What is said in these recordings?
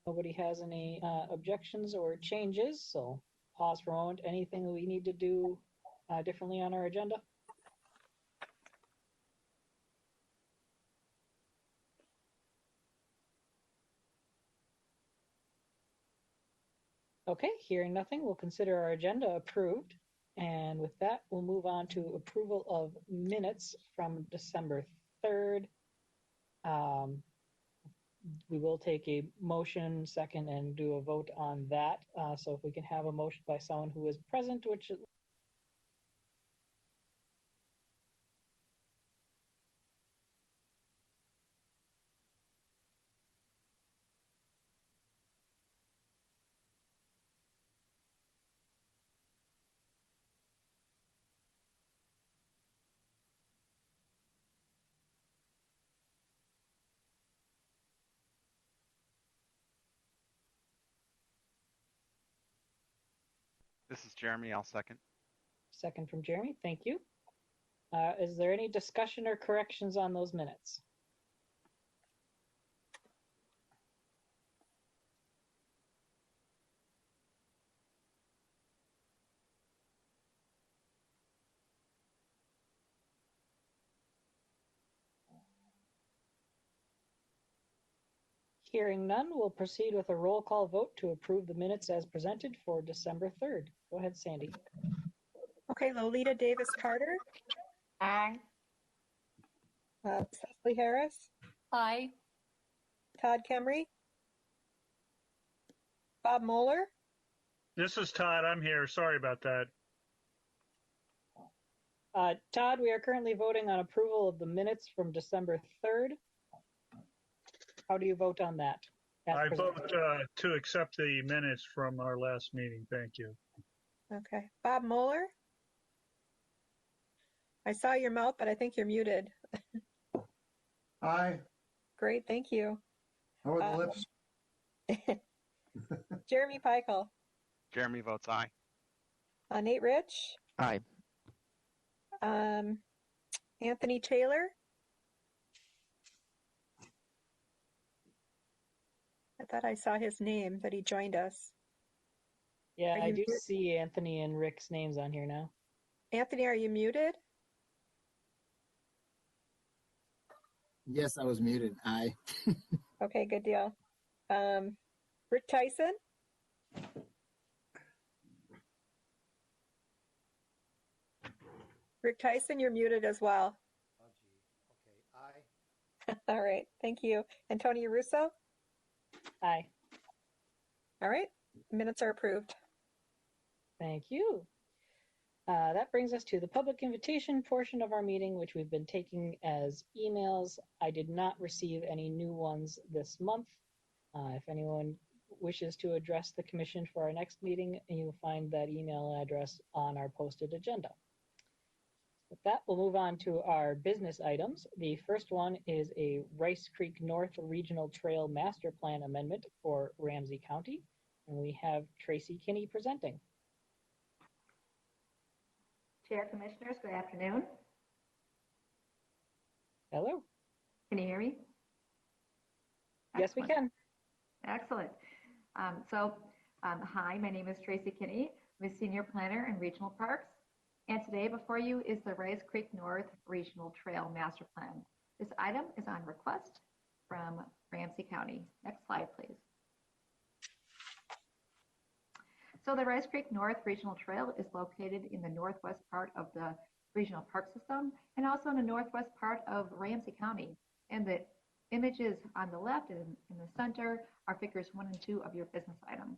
Nobody has any objections or changes, so pause for a moment. Anything we need to do differently on our agenda? Okay, hearing nothing, we'll consider our agenda approved. And with that, we'll move on to approval of minutes from December 3rd. We will take a motion second and do a vote on that. So if we can have a motion by someone who is present, which This is Jeremy. I'll second. second from Jeremy, thank you. Is there any discussion or corrections on those minutes? Hearing none, we'll proceed with a roll call vote to approve the minutes as presented for December 3rd. Go ahead, Sandy. Okay, Lolita Davis Carter. Aye. Cecily Harris. Aye. Todd Kemry. Bob Moeller. This is Todd. I'm here. Sorry about that. Todd, we are currently voting on approval of the minutes from December 3rd. How do you vote on that? I vote to accept the minutes from our last meeting. Thank you. Okay, Bob Moeller. I saw your mouth, but I think you're muted. Aye. Great, thank you. How are the lips? Jeremy Peichel. Jeremy votes aye. Nate Rich. Aye. Anthony Taylor. I thought I saw his name, that he joined us. Yeah, Are I you do muted? see Anthony and Rick's names on here now. Anthony, are you muted? Yes, I was muted. Aye. Okay, good deal. Rick Tyson. Rick Tyson, you're muted as well. Oh, gee. Okay. Aye. All right, thank you. And Tony Russo? Aye. All right, minutes are approved. Thank you. That brings us to the public invitation portion of our meeting, which we've been taking as emails. I did not receive any new ones this month. If anyone wishes to address the commission for our next meeting, you'll find that email address on our posted agenda. With that, we'll move on to our business items. The first one is a Rice Creek North Regional Trail Master Plan Amendment for Ramsey County. And we have Tracy Kinney presenting. Chair, Commissioners, good afternoon. Hello. Can you hear me? Yes, we can. Excellent. Hi, my name is Tracy Kinney. I'm a Senior Planner in Regional Parks. And today before you is the Rice Creek North Regional Trail Master Plan. This item is on request from Ramsey County. Next slide, please. So the Rice Creek North Regional Trail is located in the northwest part of the regional park system and also in the northwest part of Ramsey County. And the images on the left and in the center are figures 1 and 2 of your business item.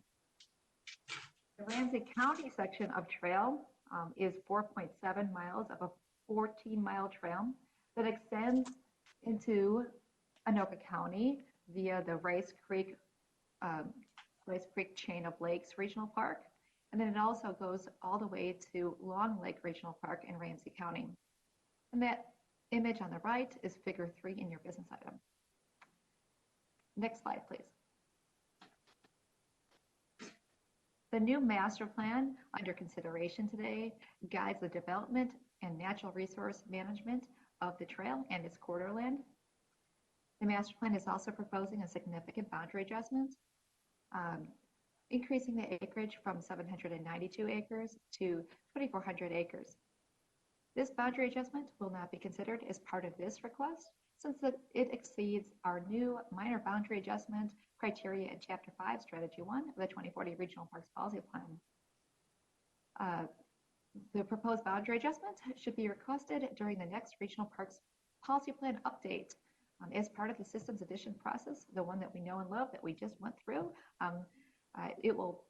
The Ramsey County section of trail is 4.7 miles of a 14-mile trail that extends into Anoka County via the Rice Creek Chain of Lakes Regional Park. And then it also goes all the way to Long Lake Regional Park in Ramsey County. And that image on the right is figure 3 in your business item. Next slide, please. The new master plan under consideration today guides the development and natural resource management of the trail and its corridor land. The master plan is also proposing a significant boundary adjustment increasing the acreage from 792 acres to 2,400 acres. This boundary adjustment will not be considered as part of this request since it exceeds our new minor boundary adjustment criteria in Chapter 5, Strategy 1 of the 2040 Regional Parks Policy Plan. The proposed boundary adjustment should be requested during the next Regional Parks Policy Plan update. As part of the systems addition process, the one that we know and love that we just went through, it will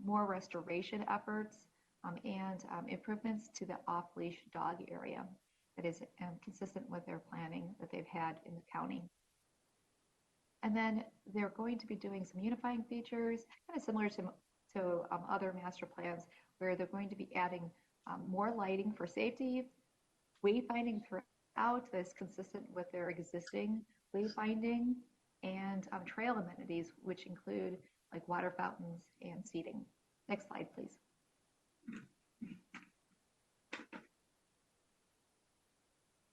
more restoration efforts and improvements to the off-leash dog area that is consistent with their planning that they've had in the county. And then they're going to be doing some unifying features, kind of similar to other master plans, where they're going to be adding more lighting for safety, wayfinding throughout that's consistent with their existing wayfinding, and trail amenities, which include like water fountains and seating. Next slide, please.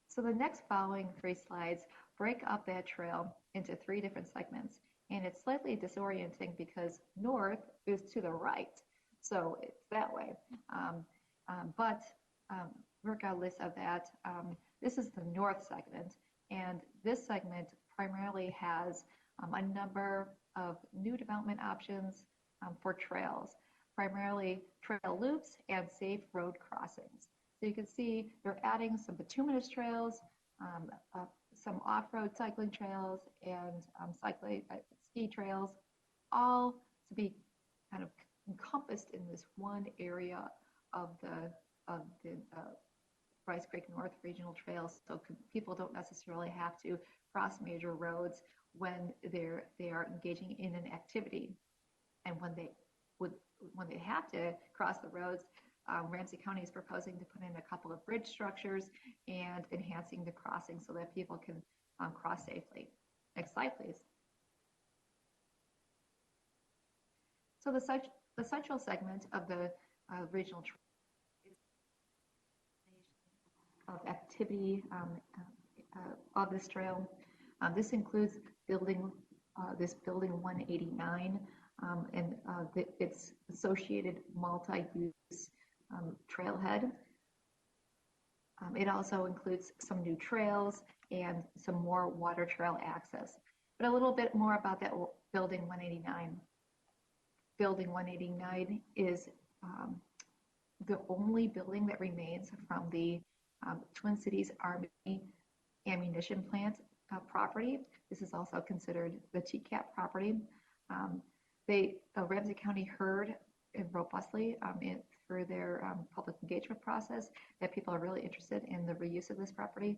So the next following 3 slides break up that trail into 3 different segments. And it's slightly disorienting because north is to the right. So it's that way. But regardless of that, this is the north segment. And this segment primarily has a number of new development options for trails, primarily trail loops and safe road crossings. So you can see they're adding some bituminous trails, some off-road cycling trails, and ski trails, all to be kind of encompassed in this one area of the Rice Creek North Regional Trail, so people don't necessarily have to cross major roads when they are engaging in an activity. And when they have to cross the roads, Ramsey County is proposing to put in a couple of bridge structures and enhancing the crossing so that people can cross safely. Next slide, please. So the central segment of the regional trail of activity of this trail. This includes building 189 and its associated multi-use trailhead. It also includes some new trails and some more water trail access. But a little bit more about that building 189. Building 189 is the only building that remains from the Twin Cities Army ammunition plant property. This is also considered the TCAP property. Ramsey County heard robustly through their public engagement process that people are really interested in the reuse of this property,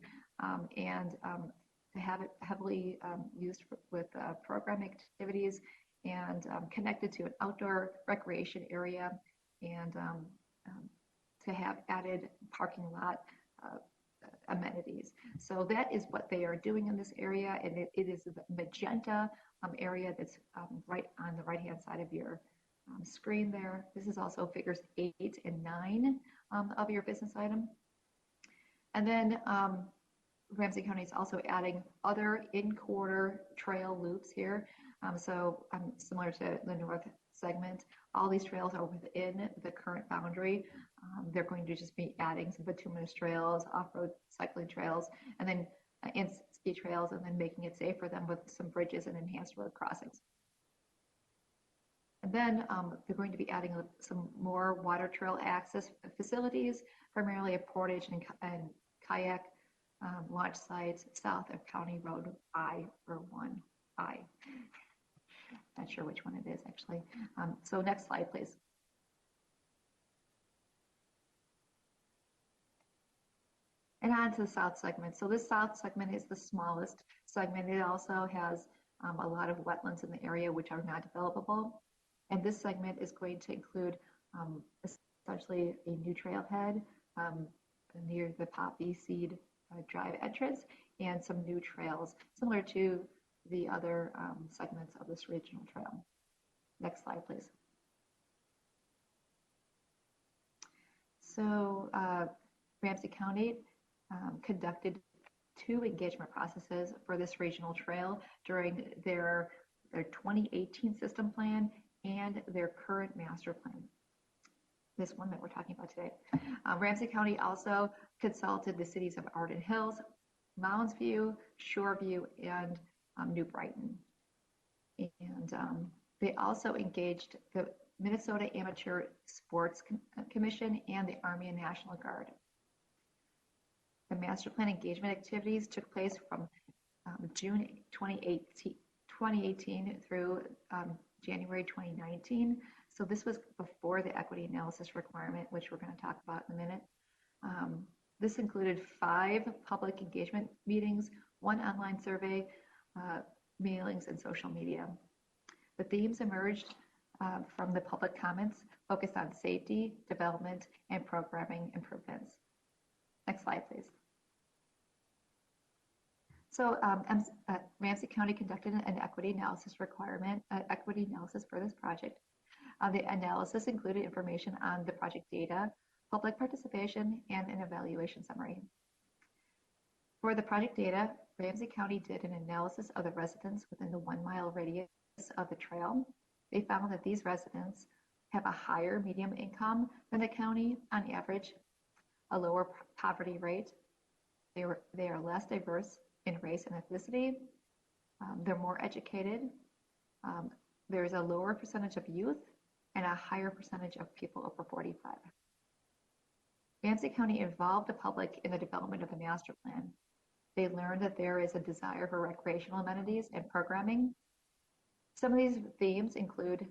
and to have it heavily used with program activities and connected to an outdoor recreation area, and to have added parking lot amenities. So that is what they are doing in this area, and it is the magenta area that's right on the right hand side of your screen there. This is also figures 8 and 9 of your business item. And then Ramsey County is also adding other in-quarter trail loops here. So similar to the north segment, all these trails are within the current boundary. They're going to just be adding some bituminous trails, off-road cycling trails, and then ski trails, and then making it safe for them with some bridges and enhanced road crossings. And then they're going to be adding some more water trail access facilities, primarily a portage and kayak launch sites south of County Road I or 1I. Not sure which one it is actually. So next slide, please. And on to the south segment. So this south segment is the smallest segment. It also has a lot of wetlands in the area which are not developable. And this segment is going to include essentially a new trailhead near the Poppy Seed Drive entrance and some new trails similar to the other segments of this regional trail. Next slide, please. So Ramsey County conducted 2 engagement processes for this regional trail during their 2018 system plan and their current master plan. This one that we're talking about today. Ramsey County also consulted the cities of Arden Hills, Mounds View, Shoreview, and New Brighton. And they also engaged the Minnesota Amateur Sports Commission and the Army and National Guard. The master plan engagement activities took place from June 2018 through January 2019. So this was before the equity analysis requirement, which we're going to talk about in a minute. This included 5 public engagement meetings, 1 online survey, mailings, and social media. The themes emerged from the public comments focused on safety, development, and programming improvements. Next slide, please. So Ramsey County conducted an equity analysis for this project. The analysis included information on the project data, public participation, and an evaluation summary. For the project data, Ramsey County did an analysis of the residents within the 1-mile radius of the trail. They found that these residents have a higher median income than the county on average, a lower poverty rate. They are less diverse in race and ethnicity. They're more educated. There's a lower percentage of youth and a higher percentage of people over 45. Ramsey County involved the public in the development of the master plan. They learned that there is a desire for recreational amenities and programming. Some of these themes include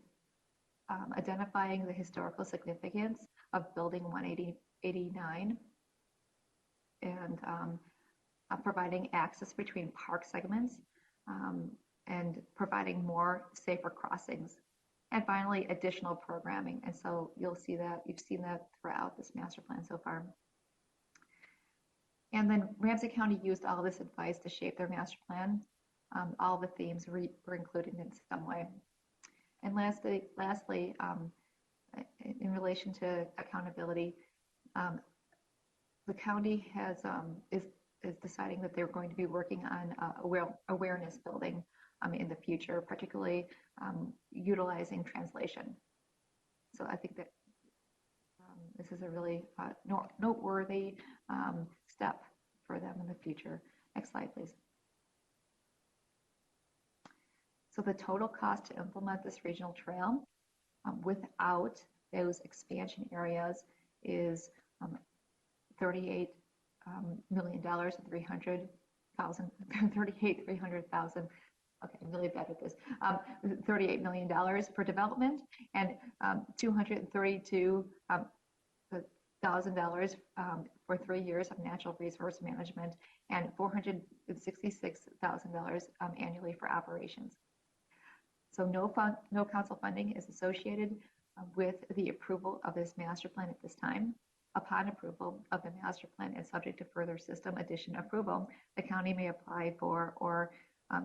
identifying the historical significance of Building 189 and providing access between park segments and providing more safer crossings. And finally, additional programming. And so you'll see that, you've seen that throughout this master plan so far. And then Ramsey County used all this advice to shape their master plan. All the themes were included in some way. And lastly, in relation to accountability, the county is deciding that they're going to be working on awareness building in the future, particularly utilizing translation. So I think that this is a really noteworthy step for them in the future. Next slide, please. So the total cost to implement this regional trail without those expansion areas is $38 million, 300,000, 300,000. Okay, I'm really bad at this. $38 million for development and $232,000 for 3 years of natural resource management and $466,000 annually for operations. So no council funding is associated with the approval of this master plan at this time. Upon approval of the master plan and subject to further system addition approval, the county may apply for or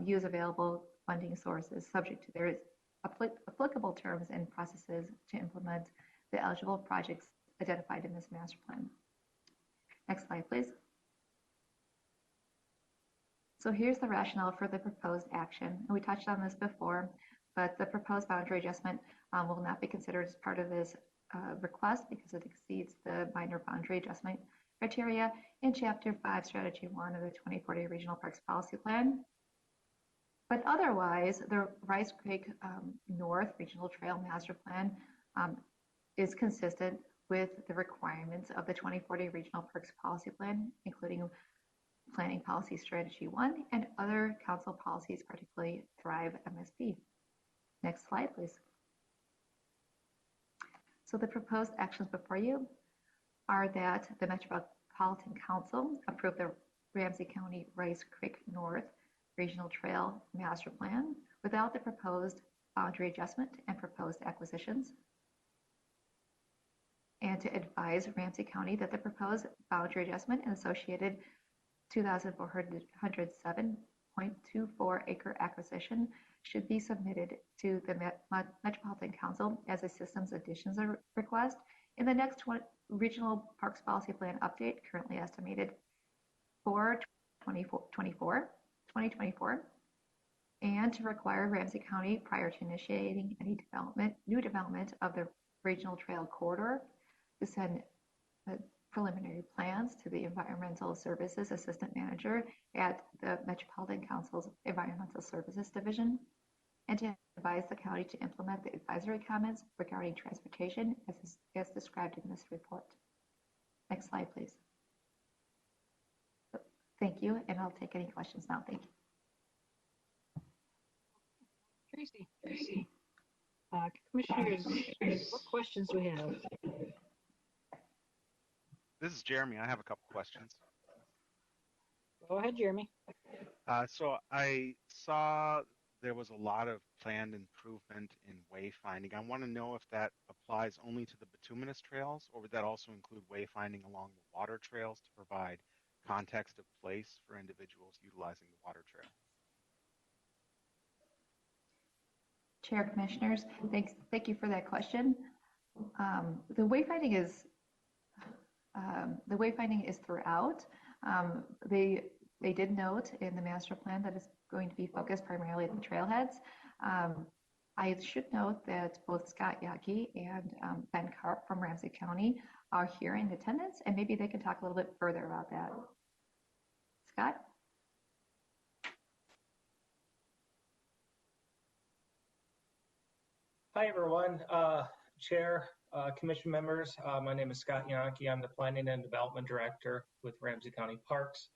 use available funding sources subject to their applicable terms and processes to implement the eligible projects identified in this master plan. Next slide, please. So here's the rationale for the proposed action. And we touched on this before, but the proposed boundary adjustment will not be considered as part of this request because it exceeds the minor boundary adjustment criteria in Chapter 5, Strategy 1 of the 2040 Regional Parks Policy Plan. But otherwise, the Rice Creek North Regional Trail Master Plan is consistent with the requirements of the 2040 Regional Parks Policy Plan, including Planning Policy Strategy 1 and other council policies, particularly Thrive MSP. Next slide, please. So the proposed actions before you are that the Metropolitan Council approve the Ramsey County Rice Creek North Regional Trail Master Plan without the proposed boundary adjustment and proposed acquisitions, and to advise Ramsey County that the proposed boundary adjustment and associated 2,407.24 acre acquisition should be submitted to the Metropolitan Council as a systems additions request in the next Regional Parks Policy Plan update, currently estimated for 2024, and to require Ramsey County, prior to initiating any new development of the regional trail corridor, to send preliminary plans to the Environmental Services Assistant Manager at the Metropolitan Council's Environmental Services Division, and to advise the county to implement the advisory comments regarding transportation as described in this report. Next slide, please. Thank you, and I'll take any questions now. Thank you. Tracy. Commissioners, what questions do we have? This is Jeremy. I have a couple questions. Go ahead, Jeremy. So I saw there was a lot of planned improvement in wayfinding. I want to know if that applies only to the bituminous trails, or would that also include wayfinding along the water trails to provide context of place for individuals utilizing the water trail? Chair, Commissioners, thank you for that question. The wayfinding is throughout. They did note in the master plan that it's going to be focused primarily on the trailheads. I should note that both Scott Yankee and Ben Karp from Ramsey County are here in attendance, and maybe they can talk a little bit further about that. Scott? Hi, everyone. Chair, Commission members, my name is Scott Yankee. I'm the Planning and Development Director with Ramsey County Parks.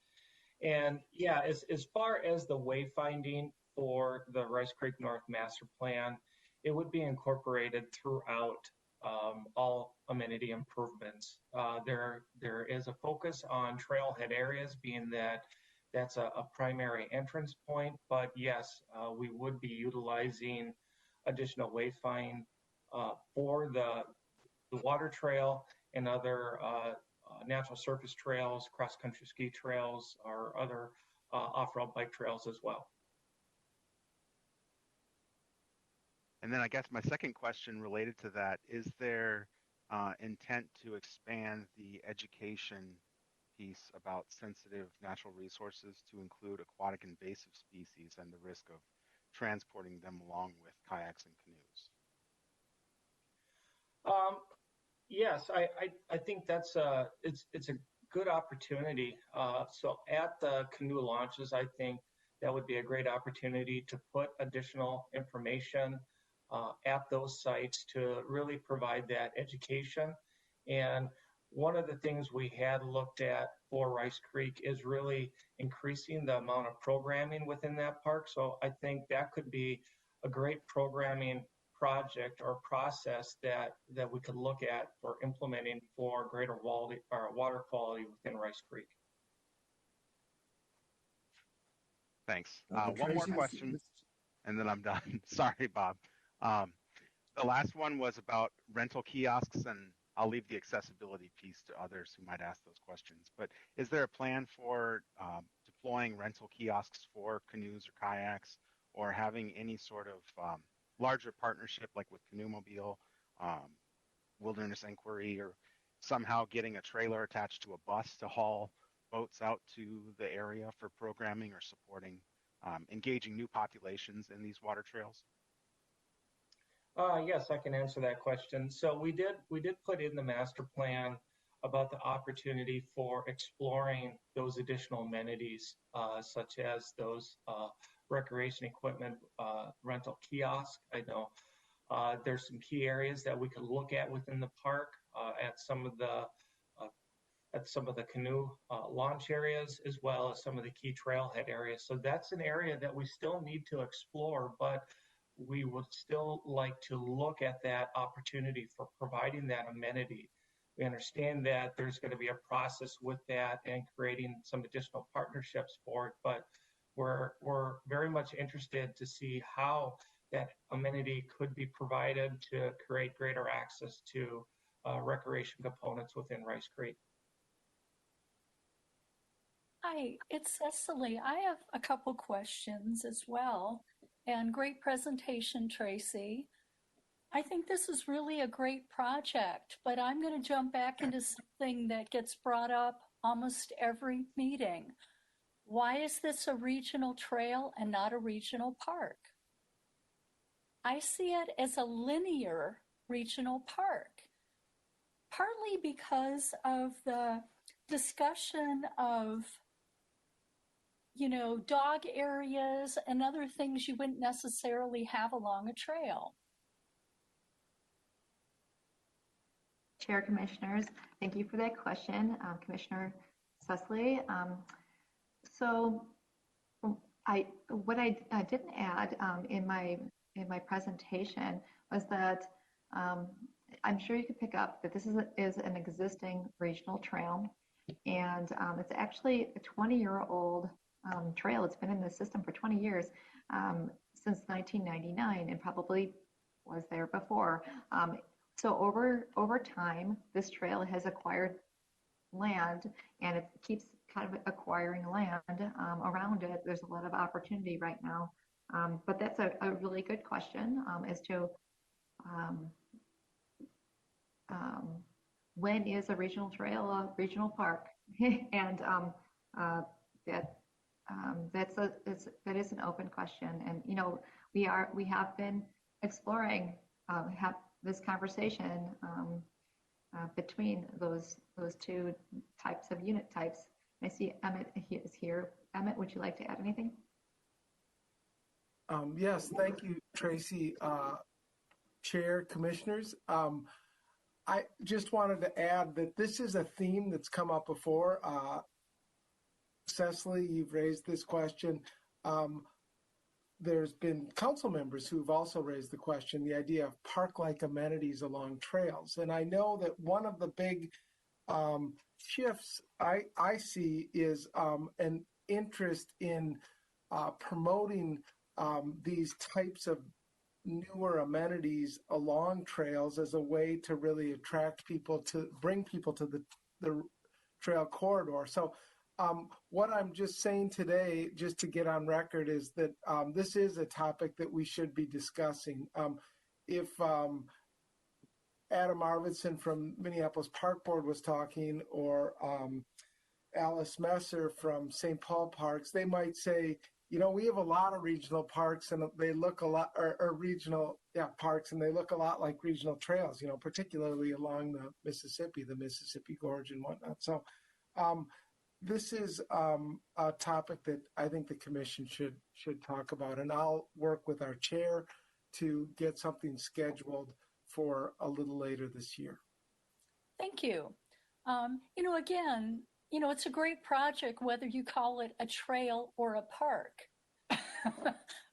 And yeah, as far as the wayfinding for the Rice Creek North Master Plan, it would be incorporated throughout all amenity improvements. There is a focus on trailhead areas, being that that's a primary entrance point, but yes, we would be utilizing additional wayfind for the water trail and other natural surface trails, cross-country ski trails, or other off-road bike trails as well. And then I guess my second question related to that, is there intent to expand the education piece about sensitive natural resources to include aquatic invasive species and the risk of transporting them along with kayaks and canoes? Yes, I think that's it's a good opportunity. So at the canoe launches, I think that would be a great opportunity to put additional information at those sites to really provide that education. And one of the things we had looked at for Rice Creek is really increasing the amount of programming within that park. So I think that could be a great programming project or process that we could look at for implementing for greater quality or water quality within Rice Creek. Thanks. One more Tracy, question, and then I'm done. Sorry, Bob. The last one was about rental kiosks, and I'll leave the accessibility piece to others who might ask those questions. But is there a plan for deploying rental kiosks for canoes or kayaks, or having any sort of larger partnership like with Canoe Mobile, Wilderness Inquiry, or somehow getting a trailer attached to a bus to haul boats out to the area for programming or supporting engaging new populations in these water trails? Yes, I can answer that question. So we did put in the master plan about the opportunity for exploring those additional amenities, such as those recreation equipment rental kiosks. I know there's some key areas that we could look at within the park at some of the canoe launch areas, as well as some of the key trailhead areas. So that's an area that we still need to explore, but we would still like to look at that opportunity for providing that amenity. We understand that there's going to be a process with that and creating some additional partnerships for it, but we're very much interested to see how that amenity could be provided to create greater access to recreation components within Rice Creek. Hi, it's Cecily. I have a couple questions as well. And great presentation, Tracy. I think this is really a great project, but I'm going to jump back into something that gets brought up almost every meeting. Why is this a regional trail and not a regional park? I see it as a linear regional park, partly because of the discussion of dog areas and other things you wouldn't necessarily have along a trail. Chair, Commissioners, thank you for that question, Commissioner Cecily. What I didn't add in my presentation was that I'm sure you could pick up that this is an existing regional trail, and it's actually a 20-year-old trail. It's been in the system for 20 years, since 1999, and probably was there before. So over time, this trail has acquired land, and it keeps kind of acquiring land around it. There's a lot of opportunity right now, but that's a really good question as to when is a regional trail a regional park, and that is an open question. And we have been exploring this conversation between those two types of unit types. I see Emmett is here. Emmett, would you like to add anything? Yes, thank you, Tracy. Chair, Commissioners. I just wanted to add that this is a theme that's come up before. Cecily, you've raised this question. There's been council members who've also raised the question, the idea of park-like amenities along trails. And I know that one of the big shifts I see is an interest in promoting these types of newer amenities along trails as a way to really attract people, to bring people to the trail corridor. So what I'm just saying today, just to get on record, is that this is a topic that we should be discussing. If Adam Arvidsson from Minneapolis Park Board was talking, or Alice Messer from St. Paul Parks, they might say, we have a lot of regional parks, and they look a lot, or regional parks, and they look a lot like regional trails, particularly along the Mississippi Gorge and whatnot. So this is a topic that I think the commission should talk about, and I'll work with our chair to get something scheduled for a little later this year. Thank you. Again, it's a great project whether you call it a trail or a park.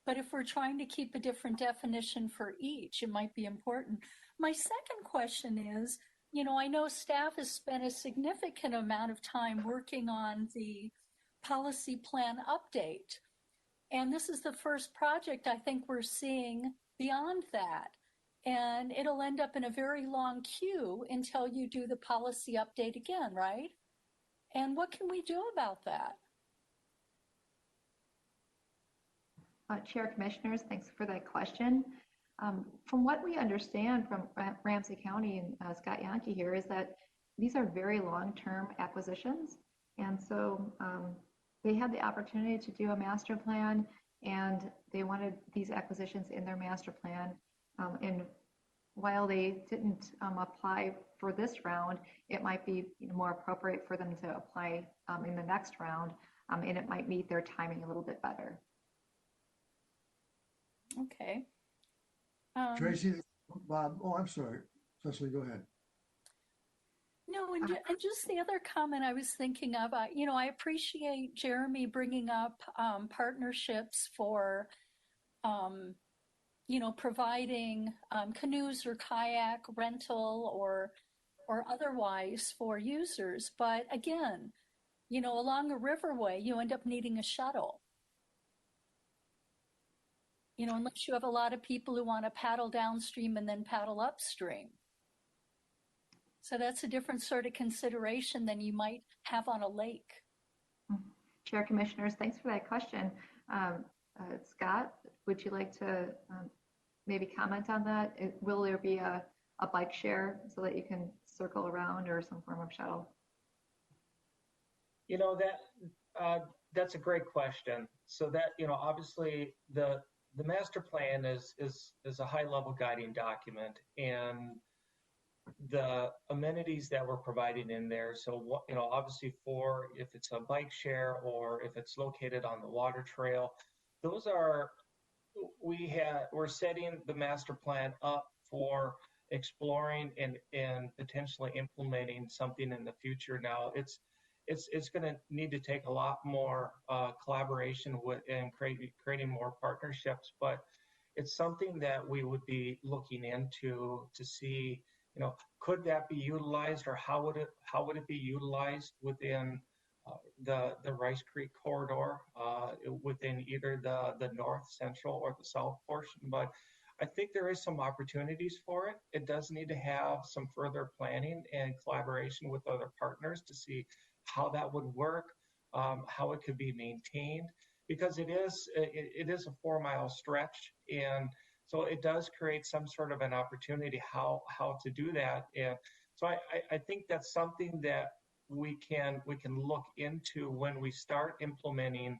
But if we're trying to keep a different definition for each, it might be important. My second question is, I know staff has spent a significant amount of time working on the policy plan update. And this is the first project I think we're seeing beyond that. And it'll end up in a very long queue until you do the policy update again, right? And what can we do about that? Chair, Commissioners, thanks for that question. From what we understand from Ramsey County and Scott Yankee here is that these are very long-term acquisitions. And so they had the opportunity to do a master plan, and they wanted these acquisitions in their master plan. And while they didn't apply for this round, it might be more appropriate for them to apply in the next round, and it might meet their timing a little bit better. Okay. Tracy, Bob, oh, I'm sorry. Cecily, go ahead. No, and just the other comment I was thinking of, I appreciate Jeremy bringing up partnerships for, providing canoes or kayak rental or otherwise for users. But again, along a riverway, you end up needing a shuttle. Unless you have a lot of people who want to paddle downstream and then paddle upstream. So that's a different sort of consideration than you might have on a lake. Chair, Commissioners, thanks for that question. Scott, would you like to maybe comment on that? Will there be a bike share so that you can circle around, or some form of shuttle? That's a great question. So that, obviously the master plan is a high-level guiding document, and the amenities that we're providing in there. So, obviously for if it's a bike share or if it's located on the water trail, those are, we're setting the master plan up for exploring and potentially implementing something in the future. Now, it's going to need to take a lot more collaboration with and creating more partnerships, but it's something that we would be looking into to see, could that be utilized, or how would it be utilized within the Rice Creek corridor, within either the north, central, or the south portion. But I think there is some opportunities for it. It does need to have some further planning and collaboration with other partners to see how that would work, how it could be maintained, because it is a 4-mile stretch, and so it does create some sort of an opportunity how to do that. And so I think that's something that we can look into when we start implementing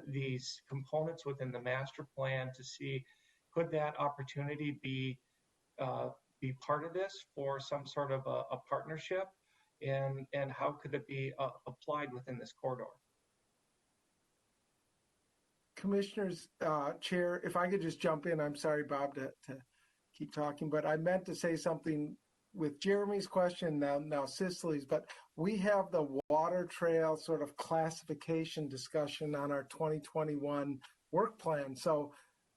these components within the master plan, to see, could that opportunity be part of this for some sort of a partnership, and how could it be applied within this corridor? Commissioners, Chair, if I could just jump in, I'm sorry, Bob, to keep talking, but I meant to say something with Jeremy's question, now Cicely's, but we have the water trail sort of classification discussion on our 2021 work plan. So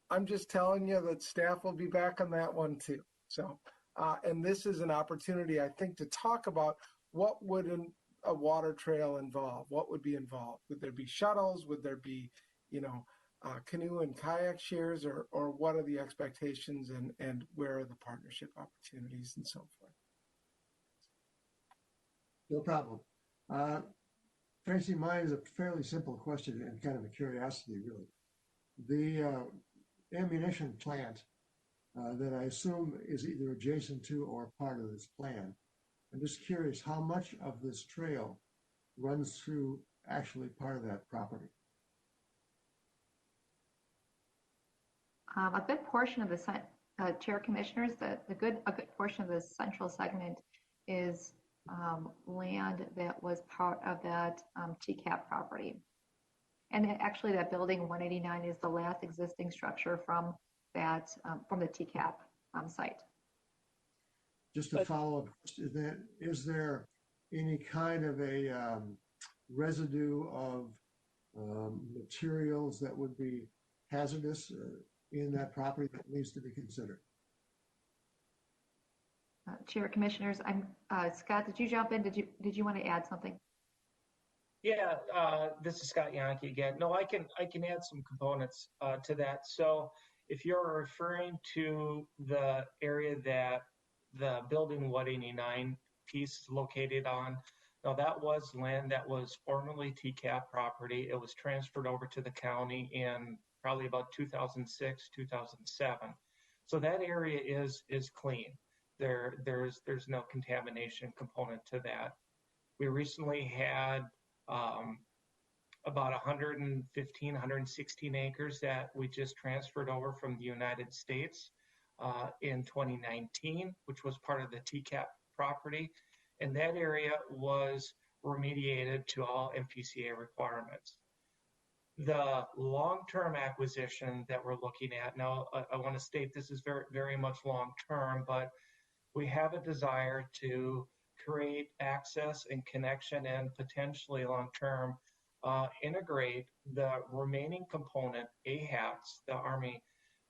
I'm just telling you that staff will be back on that one too. So, and this is an opportunity, I think, to talk about what would a water trail involve? What would be involved? Would there be shuttles? Would there be, canoe and kayak shares, or what are the expectations, and where are the partnership opportunities and so forth? No problem. Tracy, mine is a fairly simple question and kind of a curiosity, really. The ammunition plant that I assume is either adjacent to or part of this plan, I'm just curious how much of this trail runs through actually part of that property? A good portion of the Chair, Commissioners, a good portion of the central segment is land that was part of that TCAP property. And actually that building 189 is the last existing structure from that, from the TCAP site. Just to follow up, is there any kind of a residue of materials that would be hazardous in that property that needs to be considered? Chair, Commissioners, Scott, did you jump in? Did you want to add something? Yeah, this is Scott Yankee again. No, I can add some components to that. So if you're referring to the area that the Building 189 piece is located on, now that was land that was formerly TCAP property. It was transferred over to the county in probably about 2006, 2007. So that area is clean. There's no contamination component to that. We recently had about 115, 116 acres that we just transferred over from the United States in 2019, which was part of the TCAP property. And that area was remediated to all MPCA requirements. The long-term acquisition that we're looking at, now I want to state this is very, very much long-term, but we have a desire to create access and connection and potentially long-term integrate the remaining component, AHATS, the Army,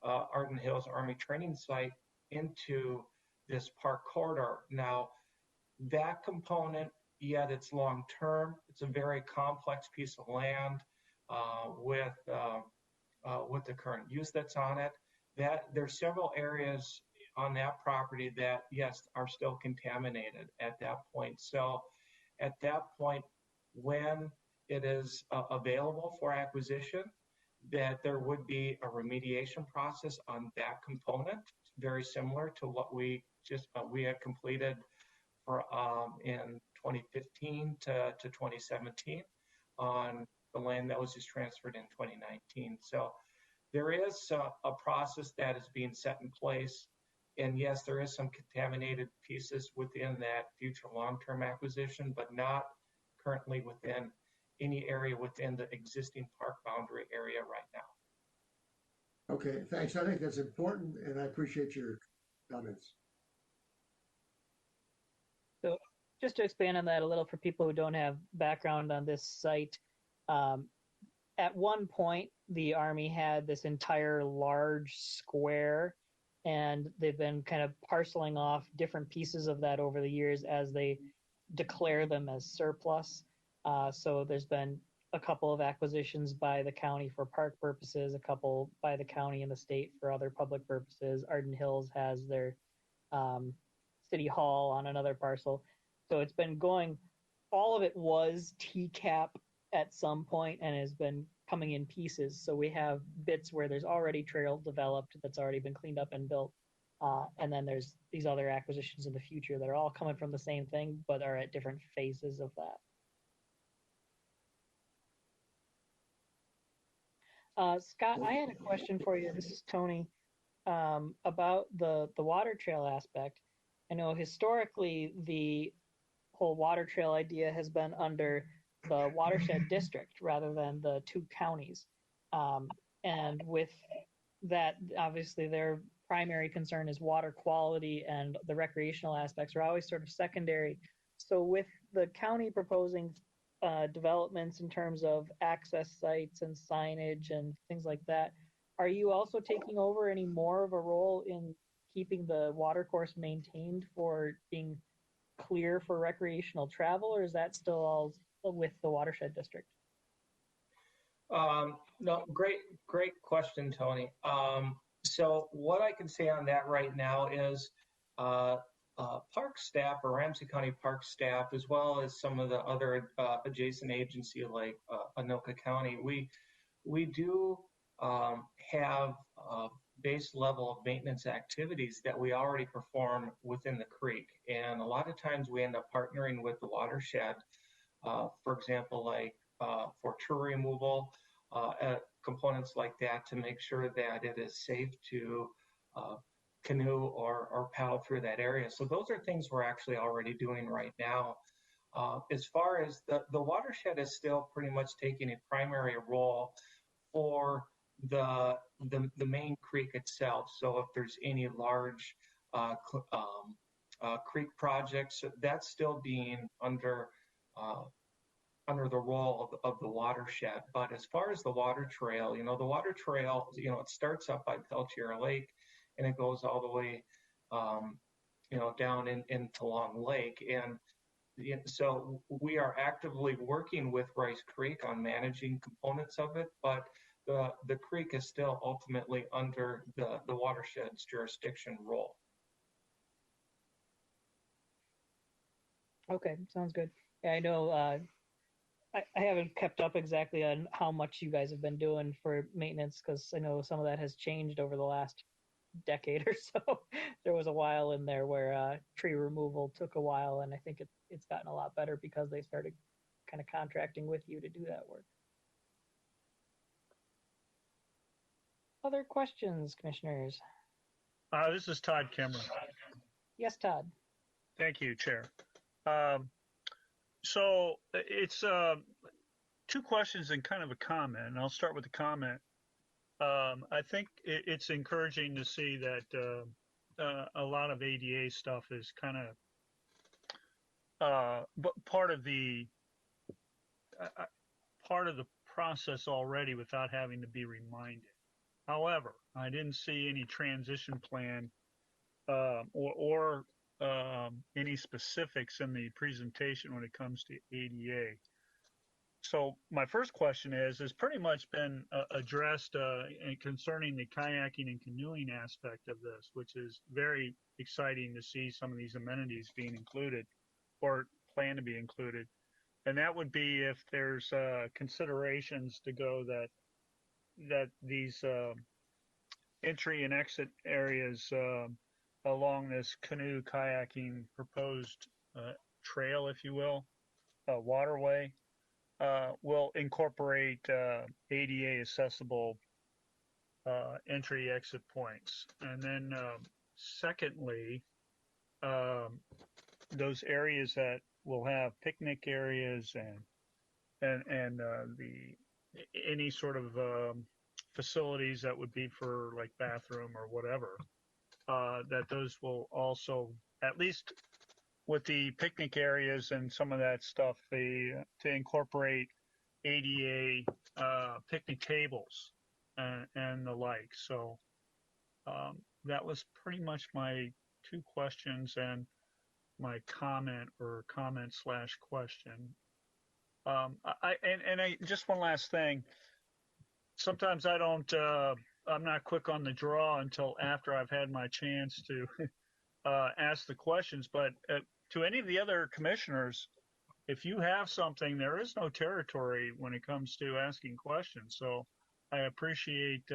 Arden Hills Army Training Site, into this park corridor. Now, that component, yet it's long-term. It's a very complex piece of land with the current use that's on it. There's several areas on that property that, yes, are still contaminated at that point. So at that point, when it is available for acquisition, that there would be a remediation process on that component, very similar to what we had completed for in 2015 to 2017 on the land that was just transferred in 2019. So there is a process that is being set in place. And yes, there is some contaminated pieces within that future long-term acquisition, but not currently within any area within the existing park boundary area right now. Okay, thanks. I think that's important, and I appreciate your comments. So just to expand on that a little for people who don't have background on this site, at one point, the Army had this entire large square, and they've been kind of parceling off different pieces of that over the years as they declare them as surplus. So there's been a couple of acquisitions by the county for park purposes, a couple by the county and the state for other public purposes. Arden Hills has their city hall on another parcel. So it's been going, all of it was TCAP at some point and has been coming in pieces. So we have bits where there's already trail developed that's already been cleaned up and built. And then there's these other acquisitions in the future that are all coming from the same thing, but are at different phases of that. Scott, I had a question for you. This is Tony, about the water trail aspect. I know historically the whole water trail idea has been under the watershed district rather than the two counties. And with that, obviously their primary concern is water quality, and the recreational aspects are always sort of secondary. So with the county proposing developments in terms of access sites and signage and things like that, are you also taking over any more of a role in keeping the water course maintained for being clear for recreational travel, or is that still all with the watershed district? No, great question, Tony. So what I can say on that right now is park staff, or Ramsey County Park staff, as well as some of the other adjacent agency like Anoka County, we do have a base level of maintenance activities that we already perform within the creek. And a lot of times we end up partnering with the watershed, for example, like for tree removal, components like that, to make sure that it is safe to canoe or paddle through that area. So those are things we're actually already doing right now. As far as the watershed is still pretty much taking a primary role for the main creek itself. So if there's any large creek projects, that's still being under the role of the watershed. But as far as the water trail, the water trail, it starts up by Peltier Lake and it goes all the way, down into Long Lake. And so we are actively working with Rice Creek on managing components of it, but the creek is still ultimately under the watershed's jurisdiction role. Okay, sounds good. Yeah, I know I haven't kept up exactly on how much you guys have been doing for maintenance because I know some of that has changed over the last decade or so. There was a while in there where tree removal took a while, and I think it's gotten a lot better because they started kind of contracting with you to do that work. Other questions, commissioners? This is Todd Kimmer. Yes, Todd. Thank you, Chair. So it's two questions and kind of a comment, and I'll start with the comment. I think it's encouraging to see that a lot of ADA stuff is kind of part of the process already without having to be reminded. However, I didn't see any transition plan or any specifics in the presentation when it comes to ADA. So my first question is pretty much been addressed concerning the kayaking and canoeing aspect of this, which is very exciting to see some of these amenities being included or plan to be included. And that would be if there's considerations to go that these entry and exit areas along this canoe kayaking proposed trail, if you will, waterway, will incorporate ADA accessible entry exit points. And then secondly, those areas that will have picnic areas and any sort of facilities that would be for like bathroom or whatever, that those will also, at least with the picnic areas and some of that stuff, to incorporate ADA picnic tables and the like. So that was pretty much my two questions and my comment or comment/question. I just one last thing. Sometimes I'm not quick on the draw until after I've had my chance to ask the questions, but to any of the other commissioners, if you have something, there is no territory when it comes to asking questions. So I appreciate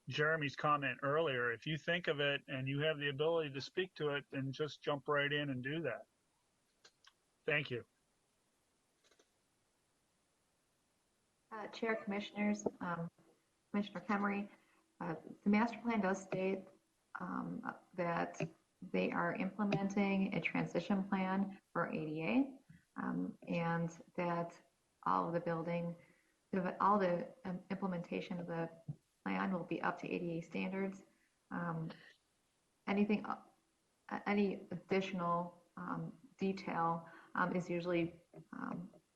Jeremy's comment earlier. If you think of it and you have the ability to speak to it, then just jump right in and do that. Thank you. Chair, Commissioners, Commissioner Kemery, the master plan does state that they are implementing a transition plan for ADA, and that all of the implementation of the plan will be up to ADA standards. Any additional detail is usually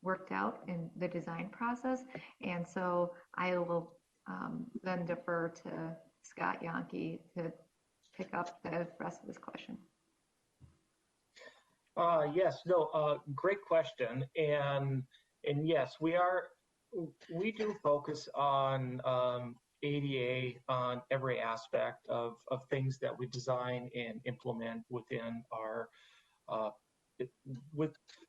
worked out in the design process, and so I will then defer to Scott Yankee to pick up the rest of this question. Yes, no, great question, and yes, we do focus on ADA on every aspect of things that we design and implement within our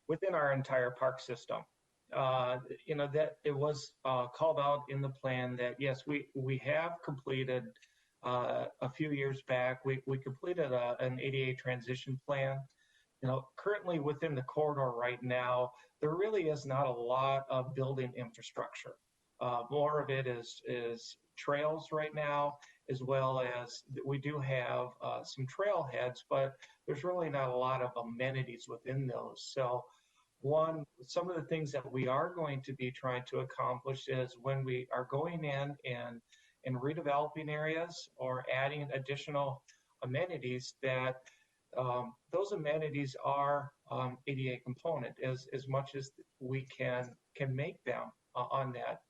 within our entire park system. That it was called out in the plan that yes, we have completed a few years back. We completed an ADA transition plan. Currently within the corridor right now, there really is not a lot of building infrastructure. More of it is trails right now, as well as we do have some trailheads, but there's really not a lot of amenities within those. So some of the things that we are going to be trying to accomplish is when we are going in and redeveloping areas or adding additional amenities, that those amenities are ADA component as much as we can make them on that.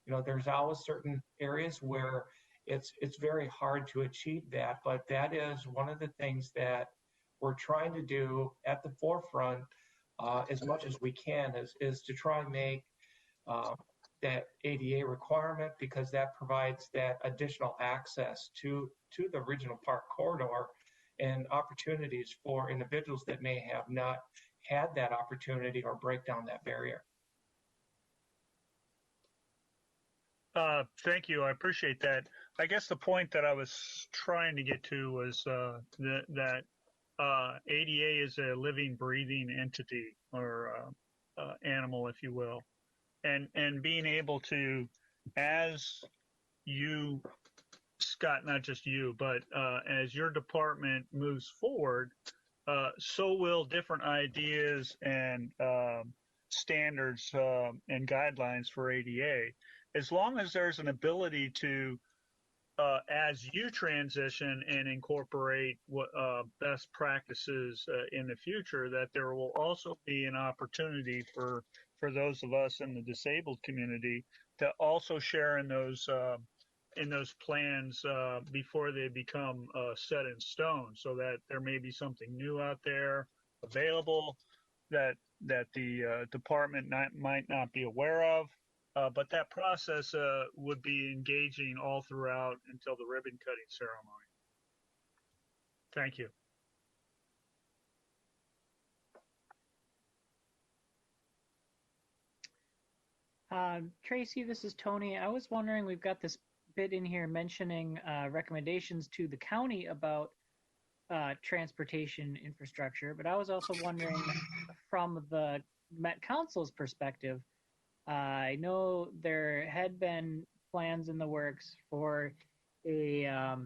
You know, there's always certain areas where it's very hard to achieve that, but that is one of the things that we're trying to do at the forefront as much as we can is to try and make that ADA requirement, because that provides that additional access to the regional park corridor and opportunities for individuals that may have not had that opportunity or break down that barrier. Thank you. I appreciate that. I guess the point that I was trying to get to was that ADA is a living, breathing entity or animal, if you will, and being able to, as you, Scott, not just you, but as your department moves forward, so will different ideas and standards and guidelines for ADA. As long as there's an ability to, as you transition and incorporate what best practices in the future, that there will also be an opportunity for those of us in the disabled community to also share in those plans before they become set in stone, so that there may be something new out there available that the department might not be aware of. But that process would be engaging all throughout until the ribbon cutting ceremony. Thank you. Tracy, this is Tony. I was wondering, we've got this bit in here mentioning recommendations to the county about transportation infrastructure, but I was also wondering from the Met Council's perspective, I know there had been plans in the works for a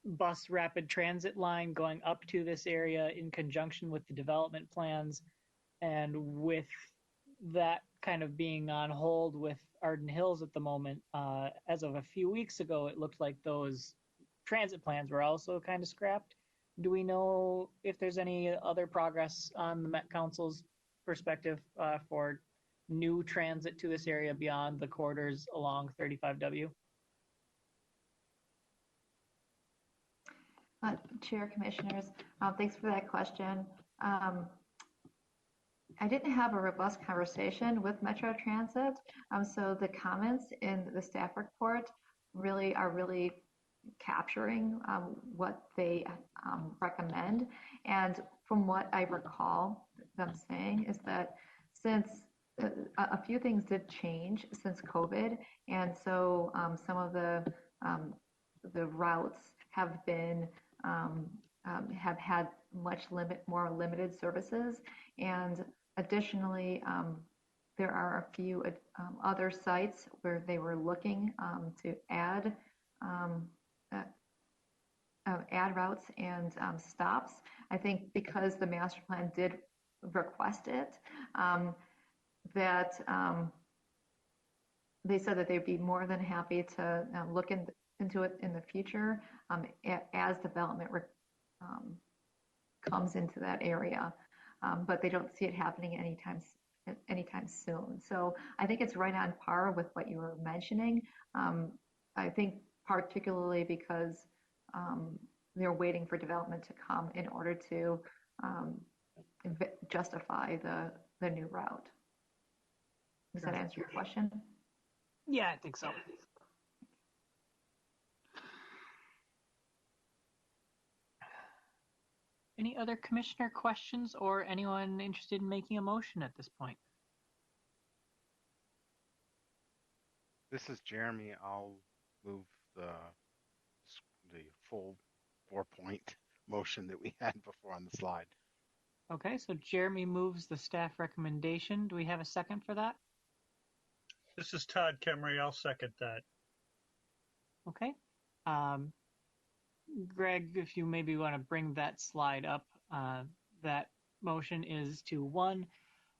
bus rapid transit line going up to this area in conjunction with the development plans, and with that kind of being on hold with Arden Hills at the moment, as of a few weeks ago, it looked like those transit plans were also kind of scrapped. Do we know if there's any other progress on the Met Council's perspective for new transit to this area beyond the corridors along 35W? Chair, Commissioners, thanks for that question. I didn't have a robust conversation with Metro Transit, so the comments in the staff report are really capturing what they recommend. And from what I recall them saying is that since a few things did change since COVID, and so some of the routes have been have had more limited services, and additionally there are a few other sites where they were looking to add routes and stops. I think because the master plan did request it, that they said that they'd be more than happy to look into it in the future as development comes into that area, but they don't see it happening anytime soon. So I think it's right on par with what you were mentioning. I think particularly because they're waiting for development to come in order to justify the new route. Does that answer your question? Yeah, I think so. Any other commissioner questions or anyone interested in making a motion at this point? This is Jeremy. I'll move the full 4-point motion that we had before on the slide. Okay, so Jeremy moves the staff recommendation. Do we have a second for that? This is Todd Kemmery. I'll second that. Okay. Greg, if you maybe want to bring that slide up, that motion is to 1,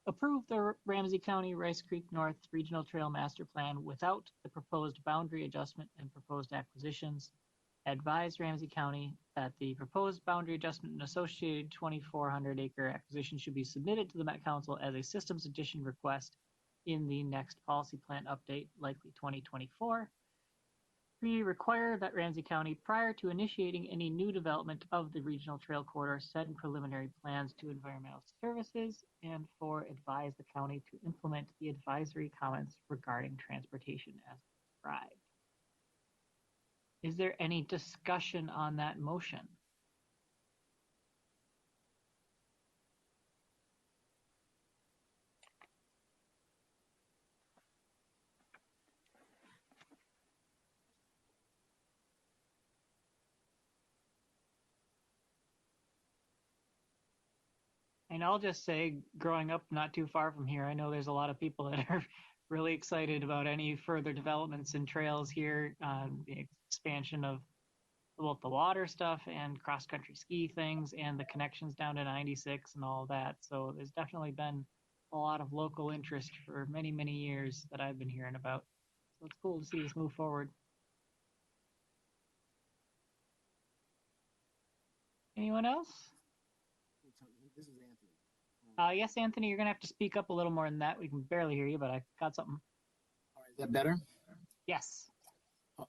approve the Ramsey County Rice Creek North Regional Trail Master Plan without the proposed boundary adjustment and proposed acquisitions. advise Ramsey County that the proposed boundary adjustment and associated 2,400 acre acquisition should be submitted to the Met Council as a systems addition request in the next policy plan update, likely 2024. 3, require that Ramsey County, prior to initiating any new development of the regional trail corridor, send preliminary plans to environmental services. And 4, advise the county to implement the advisory comments regarding transportation as described. Is there any discussion on that motion? And I'll just say, growing up not too far from here, I know there's a lot of people that are really excited about any further developments in trails here, the expansion of both the water stuff and cross-country ski things and the connections down to 96 and all that. So there's definitely been a lot of local interest for many, many years that I've been hearing about. So it's cool to see this move forward. Anyone else? This is Anthony. Yes, Anthony, you're going to have to speak up a little more than that. We can barely hear you, but I got something. All right, is that better? Yes.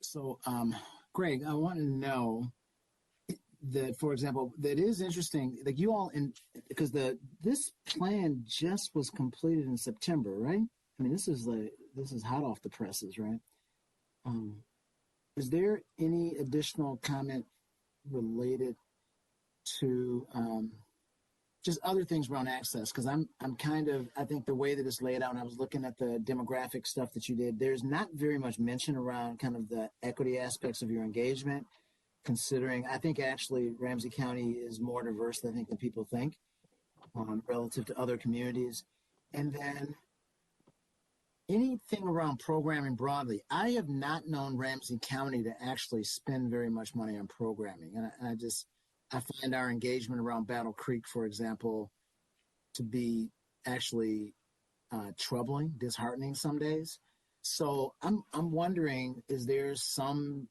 So, Greg, I want to know that, for example, that is interesting. Like you all, because this plan just was completed in September, right? I mean, this is hot off the presses, right? Is there any additional comment related to just other things around access? Because I think the way that it's laid out, and I was looking at the demographic stuff that you did, there's not very much mention around kind of the equity aspects of your engagement, considering I think actually Ramsey County is more diverse than I think than people think relative to other communities. And then anything around programming broadly. I have not known Ramsey County to actually spend very much money on programming. And I find our engagement around Battle Creek, for example, to be actually troubling, disheartening some days. So I'm wondering, is there some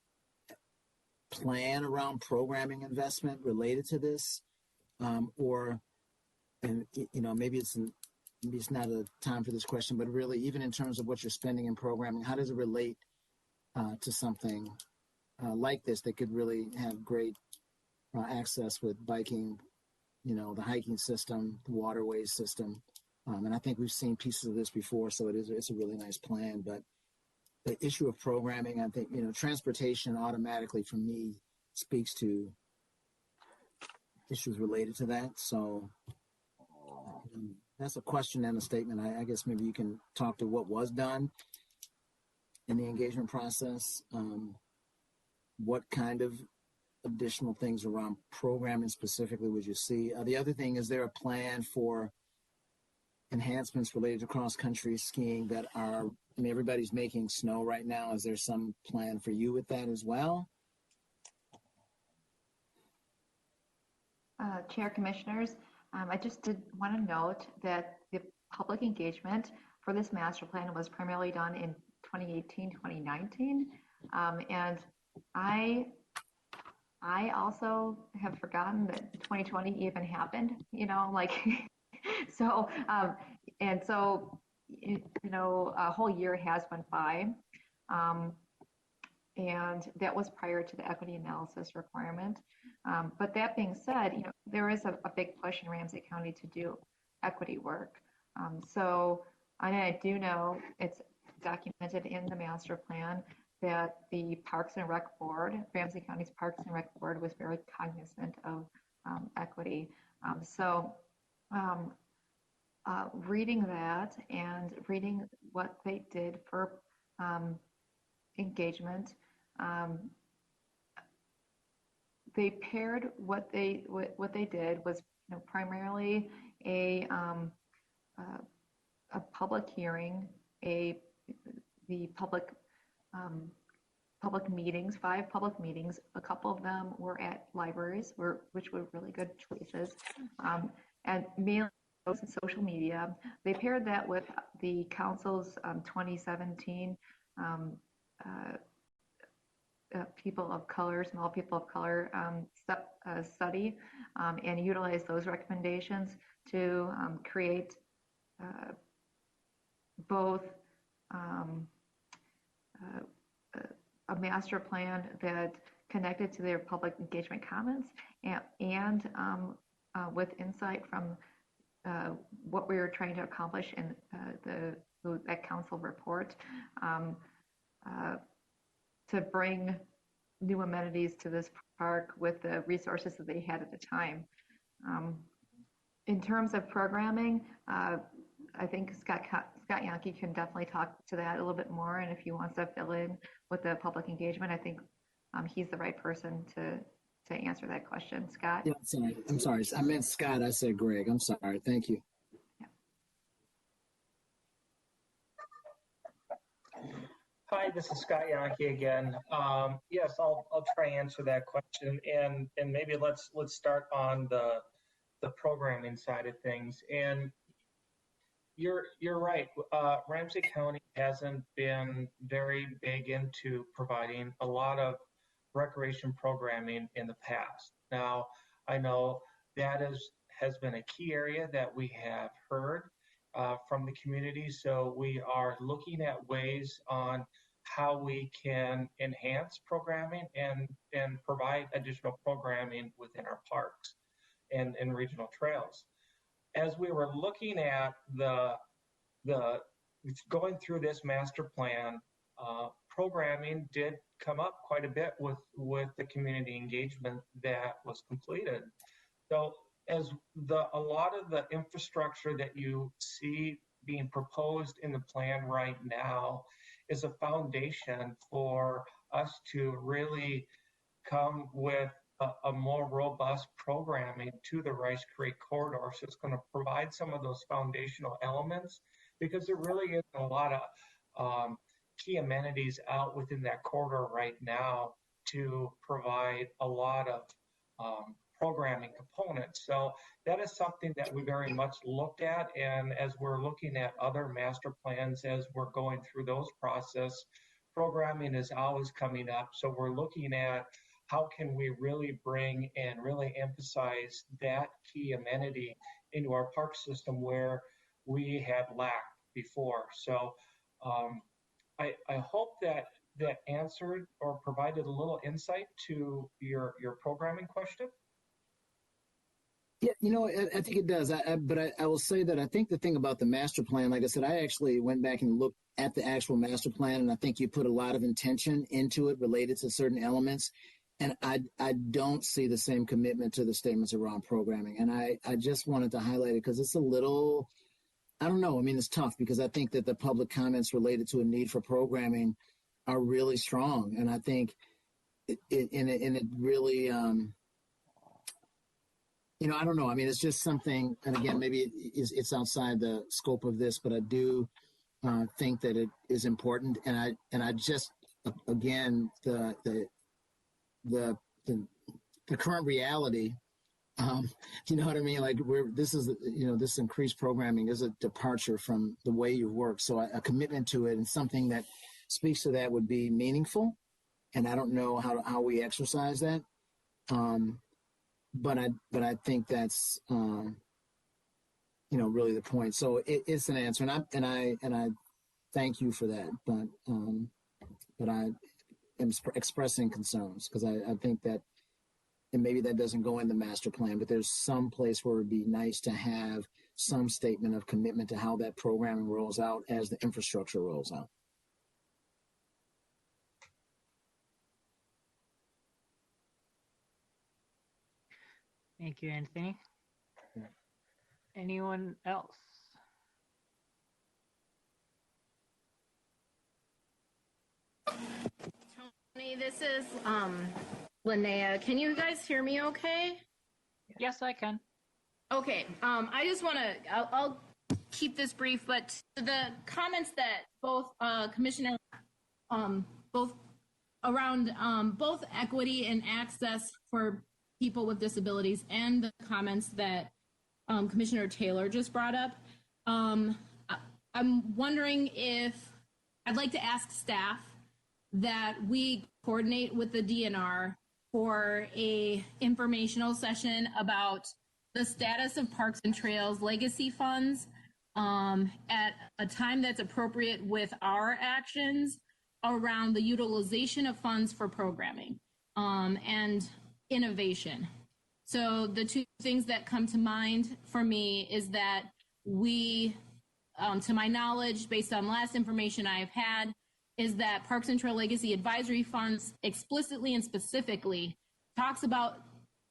plan around programming investment related to this, maybe it's not a time for this question, but really, even in terms of what you're spending in programming, how does it relate to something like this that could really have great access with biking, the hiking system, the waterways system. And I think we've seen pieces of this before, so it's a really nice plan. But the issue of programming, I think, transportation automatically for me speaks to issues related to that. So that's a question and a statement. I guess maybe you can talk to what was done in the engagement process. What kind of additional things around programming specifically would you see? The other thing, is there a plan for enhancements related to cross-country skiing that everybody's making snow right now? Is there some plan for you with that as well? Chair, Commissioners, I just did want to note that the public engagement for this master plan was primarily done in 2018, 2019. And I also have forgotten that 2020 even happened, so, a whole year has went by. And that was prior to the equity analysis requirement. But that being said, there is a big push in Ramsey County to do equity work. And I do know it's documented in the master plan that the Parks and Rec Board, Ramsey County's Parks and Rec Board, was very cognizant of equity. Reading that and reading what they did for engagement, they paired what they did was primarily a public hearing, the public meetings, 5 public meetings. A couple of them were at libraries, which were really good choices, and mainly social media. They paired that with the council's 2017 people of color, small people of color study and utilize those recommendations to create both a master plan that connected to their public engagement comments and with insight from what we were trying to accomplish in that council report to bring new amenities to this park with the resources that they had at the time. In terms of programming, I think Scott Yankee can definitely talk to that a little bit more, and if he wants to fill in with the public engagement, I think he's the right person to answer that question. Scott? Yeah, I'm sorry. I meant Scott. I said Greg. I'm sorry. Thank you. Hi, this is Scott Yankee again. Yes, I'll try and answer that question, and maybe let's start on the programming side of things. And you're right. Ramsey County hasn't been very big into providing a lot of recreation programming in the past. Now, I know that has been a key area that we have heard from the community. So we are looking at ways on how we can enhance programming and provide additional programming within our parks and regional trails. As we were looking at the going through this master plan, programming did come up quite a bit with the community engagement that was completed. So as a lot of the infrastructure that you see being proposed in the plan right now is a foundation for us to really come with a more robust programming to the Rice Creek corridor. So it's going to provide some of those foundational elements, because there really is a lot of key amenities out within that corridor right now to provide a lot of programming components. So that is something that we very much looked at. And as we're looking at other master plans, as we're going through those process, programming is always coming up. So we're looking at how can we really bring and really emphasize that key amenity into our park system where we have lacked before. So I hope that answered or provided a little insight to your programming question. Yeah, I think it does. But I will say that I think the thing about the master plan, like I said, I actually went back and looked at the actual master plan, and I think you put a lot of intention into it related to certain elements. And I don't see the same commitment to the statements around programming. And I just wanted to highlight it because it's a little, I don't know. I mean, it's tough because I think that the public comments related to a need for programming are really strong. And I think it really, I don't know. I mean, it's just something, and again, maybe it's outside the scope of this, but I do think that it is important. And I just, again, the current reality, you know what I mean? Like this increased programming is a departure from the way you work. So a commitment to it and something that speaks to that would be meaningful. And I don't know how we exercise that. But I think that's, really the point. So it's an answer, and I thank you for that. But I am expressing concerns because I think that, and maybe that doesn't go in the master plan, but there's some place where it'd be nice to have some statement of commitment to how that programming rolls out as the infrastructure rolls out. Thank you, Anthony. Anyone else? Tony, this is Linnea. Can you guys hear me okay? Yes, I can. Okay. I just want to, I'll keep this brief, but the comments that both Commissioner, both around both equity and access for people with disabilities and the comments that Commissioner Taylor just brought up, I'm wondering if I'd like to ask staff that we coordinate with the DNR for a informational session about the status of parks and trails legacy funds at a time that's appropriate with our actions around the utilization of funds for programming and innovation. So the two things that come to mind for me is that we, to my knowledge, based on last information I've had, is that Parks and Trail Legacy Advisory Funds explicitly and specifically talks about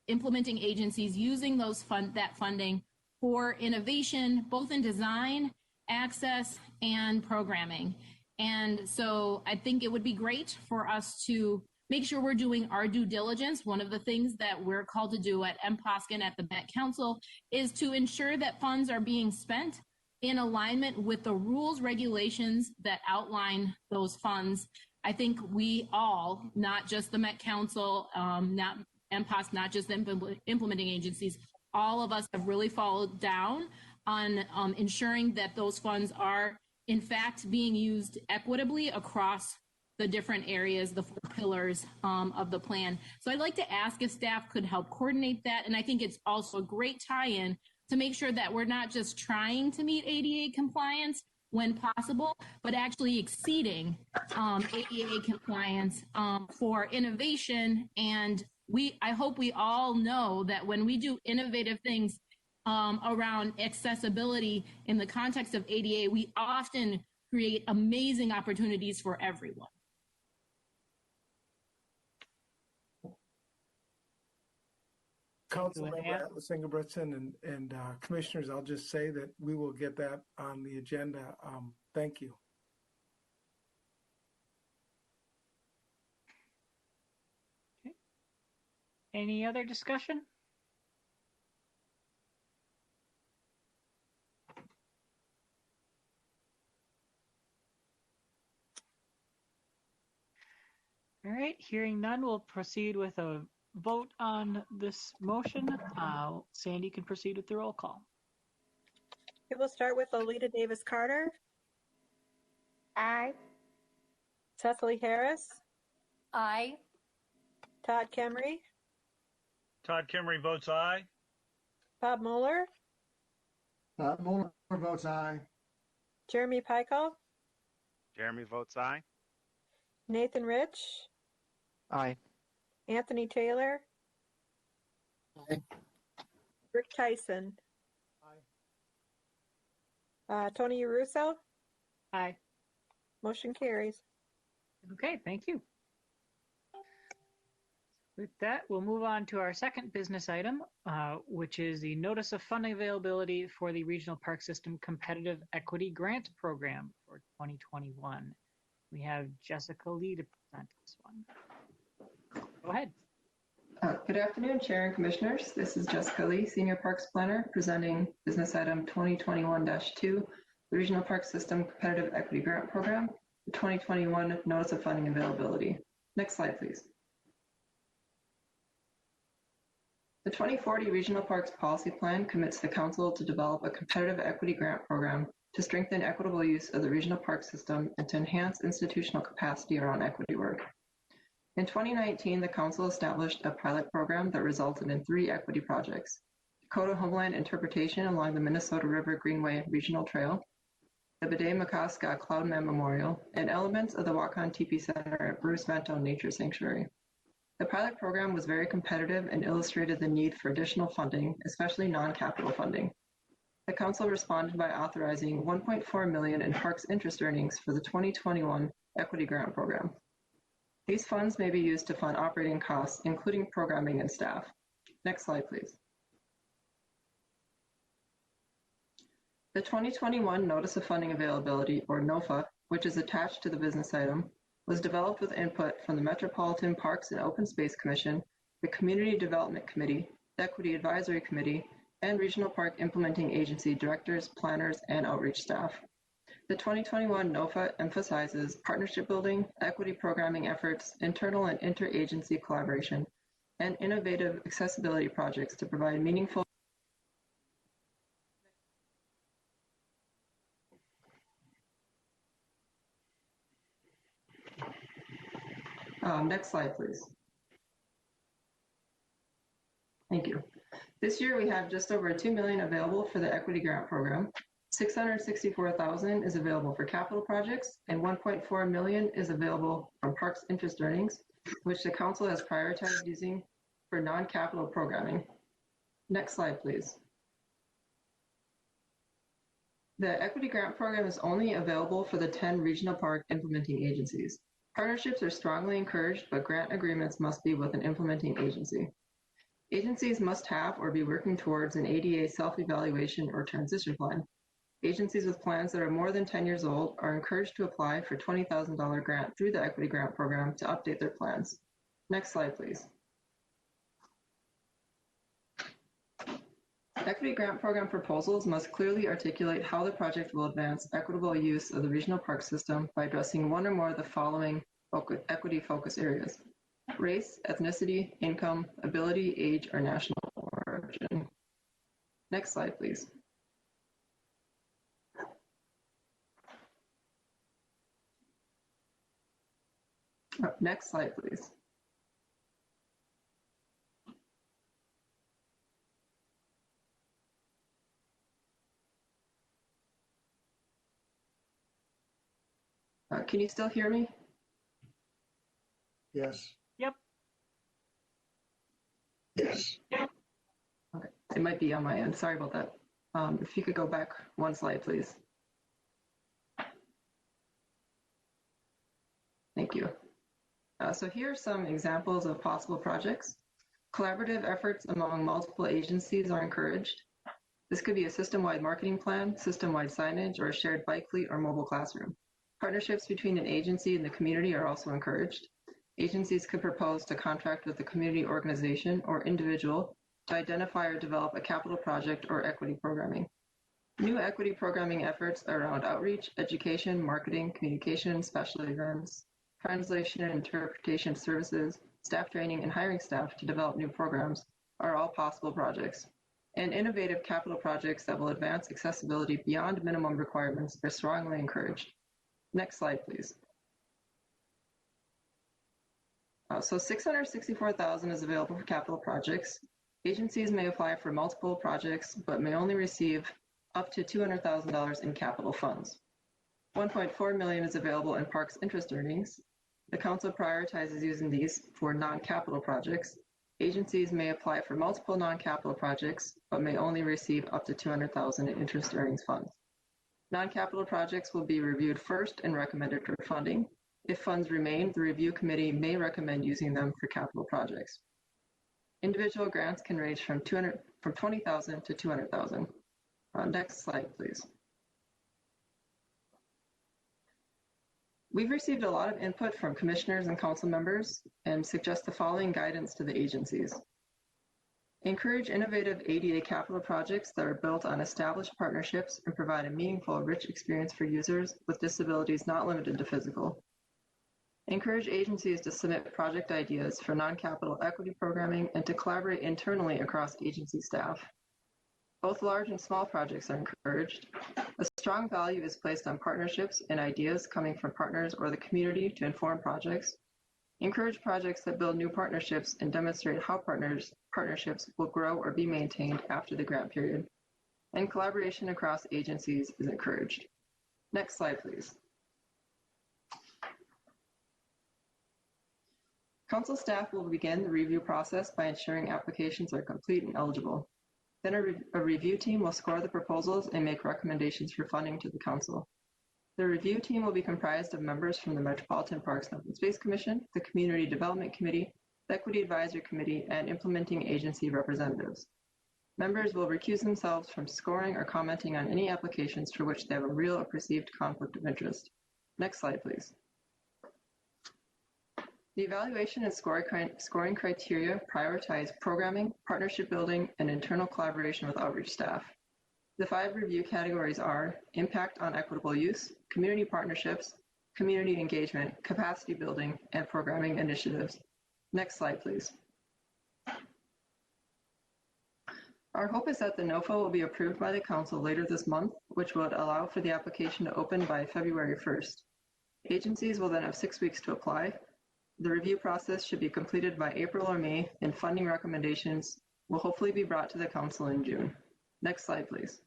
implementing agencies using that funding for innovation, both in design, access, and programming. And so I think it would be great for us to make sure we're doing our due diligence. One of the things that we're called to do at MPOSC and at the Met Council is to ensure that funds are being spent in alignment with the rules, regulations that outline those funds. I think we all, not just the Met Council, not MPOSC, not just the implementing agencies, all of us have really followed down on ensuring that those funds are in fact being used equitably across the different areas, the 4 pillars of the plan. So I'd like to ask if staff could help coordinate that. And I think it's also a great tie-in to make sure that we're not just trying to meet ADA compliance when possible, but actually exceeding ADA compliance for innovation. And I hope we all know that when we do innovative things around accessibility in the context of ADA, we often create amazing opportunities for everyone. Councilmember Atlas Ingebrigtsen and commissioners, I'll just say that we will get that on the agenda. Thank you. Okay. Any other discussion? All right, hearing none, we'll proceed with a vote on this motion. Sandy can proceed with the roll call. We will start with Lolita Davis Carter. Aye. Cecily Harris. Aye. Todd Kemry. Todd Kemry votes aye. Bob Mueller. Mueller votes aye. Jeremy Pico. Jeremy votes aye. Nathan Rich. Aye. Anthony Taylor. Aye. Rick Tyson. Aye. Tony Russo. Aye. Motion carries. Okay, thank you. With that, we'll move on to our second business item, which is the Notice of Funding Availability for the Regional Park System Competitive Equity Grant Program for 2021. We have Jessica Lee to present this one. Go ahead. Good afternoon, Chair and Commissioners. This is Jessica Lee, Senior Parks Planner, presenting Business Item 2021-2, the Regional Park System Competitive Equity Grant Program, the 2021 Notice of Funding Availability. Next slide, please. The 2040 Regional Parks Policy Plan commits the Council to develop a competitive equity grant program to strengthen equitable use of the regional park system and to enhance institutional capacity around equity work. In 2019, the Council established a pilot program that resulted in 3 equity projects: Dakota Homeland Interpretation along the Minnesota River Greenway Regional Trail, the Bede-Makaska Cloudman Memorial, and elements of the Wakan Teepee Center at Bruce Vento Nature Sanctuary. The pilot program was very competitive and illustrated the need for additional funding, especially non-capital funding. The Council responded by authorizing $1.4 million in parks interest earnings for the 2021 Equity Grant Program. These funds may be used to fund operating costs, including programming and staff. Next slide, please. The 2021 Notice of Funding Availability, or NOFA, which is attached to the business item, was developed with input from the Metropolitan Parks and Open Space Commission, the Community Development Committee, the Equity Advisory Committee, and Regional Park Implementing Agency directors, planners, and outreach staff. The 2021 NOFA emphasizes partnership building, equity programming efforts, internal and interagency collaboration, and innovative accessibility projects to provide meaningful Next slide, please. Thank you. This year we have just over $2 million available for the equity grant program. $664,000 is available for capital projects, and $1.4 million is available from parks interest earnings, which the council has prioritized using for non-capital programming. Next slide, please. The equity grant program is only available for the 10 regional park implementing agencies. Partnerships are strongly encouraged, but grant agreements must be with an implementing agency. Agencies must have or be working towards an ADA self-evaluation or transition plan. Agencies with plans that are more than 10 years old are encouraged to apply for $20,000 grant through the equity grant program to update their plans. Next slide, please. Equity grant program proposals must clearly articulate how the project will advance equitable use of the regional park system by addressing one or more of the following equity focus areas: race, ethnicity, income, ability, age, or national origin. Next slide, please. Next slide, please. Can you still hear me? Yes. Yep. Yes. Okay, it might be on my end. Sorry about that. If you could go back one slide, please. Thank you. So here are some examples of possible projects. Collaborative efforts among multiple agencies are encouraged. This could be a system-wide marketing plan, system-wide signage, or a shared bike fleet or mobile classroom. Partnerships between an agency and the community are also encouraged. Agencies could propose to contract with a community organization or individual to identify or develop a capital project or equity programming. New equity programming efforts around outreach, education, marketing, communication, special events, translation and interpretation services, staff training, and hiring staff to develop new programs are all possible projects. And innovative capital projects that will advance accessibility beyond minimum requirements are strongly encouraged. Next slide, please. So $664,000 is available for capital projects. Agencies may apply for multiple projects, but may only receive up to $200,000 in capital funds. $1.4 million is available in parks interest earnings. The council prioritizes using these for non-capital projects. Agencies may apply for multiple non-capital projects, but may only receive up to $200,000 in interest earnings funds. Non-capital projects will be reviewed first and recommended for funding. If funds remain, the review committee may recommend using them for capital projects. Individual grants can range from $20,000 to $200,000. Next slide, please. We've received a lot of input from commissioners and council members and suggest the following guidance to the agencies. Encourage innovative ADA capital projects that are built on established partnerships and provide a meaningful, rich experience for users with disabilities not limited to physical. Encourage agencies to submit project ideas for non-capital equity programming and to collaborate internally across agency staff. Both large and small projects are encouraged. A strong value is placed on partnerships and ideas coming from partners or the community to inform projects. Encourage projects that build new partnerships and demonstrate how partnerships will grow or be maintained after the grant period. And collaboration across agencies is encouraged. Next slide, please. Council staff will begin the review process by ensuring applications are complete and eligible. Then a review team will score the proposals and make recommendations for funding to the council. The review team will be comprised of members from the Metropolitan Parks and Open Space Commission, the Community Development Committee, the Equity Advisory Committee, and implementing agency representatives. Members will recuse themselves from scoring or commenting on any applications for which they have a real or perceived conflict of interest. Next slide, please. The evaluation and scoring criteria prioritize programming, partnership building, and internal collaboration with outreach staff. The 5 review categories are impact on equitable use, community partnerships, community engagement, capacity building, and programming initiatives. Next slide, please. Our hope is that the NOFA will be approved by the council later this month, which would allow for the application to open by February 1st. Agencies will then have 6 weeks to apply. The review process should be completed by April or May, and funding recommendations will hopefully be brought to the council in June. Next slide, please.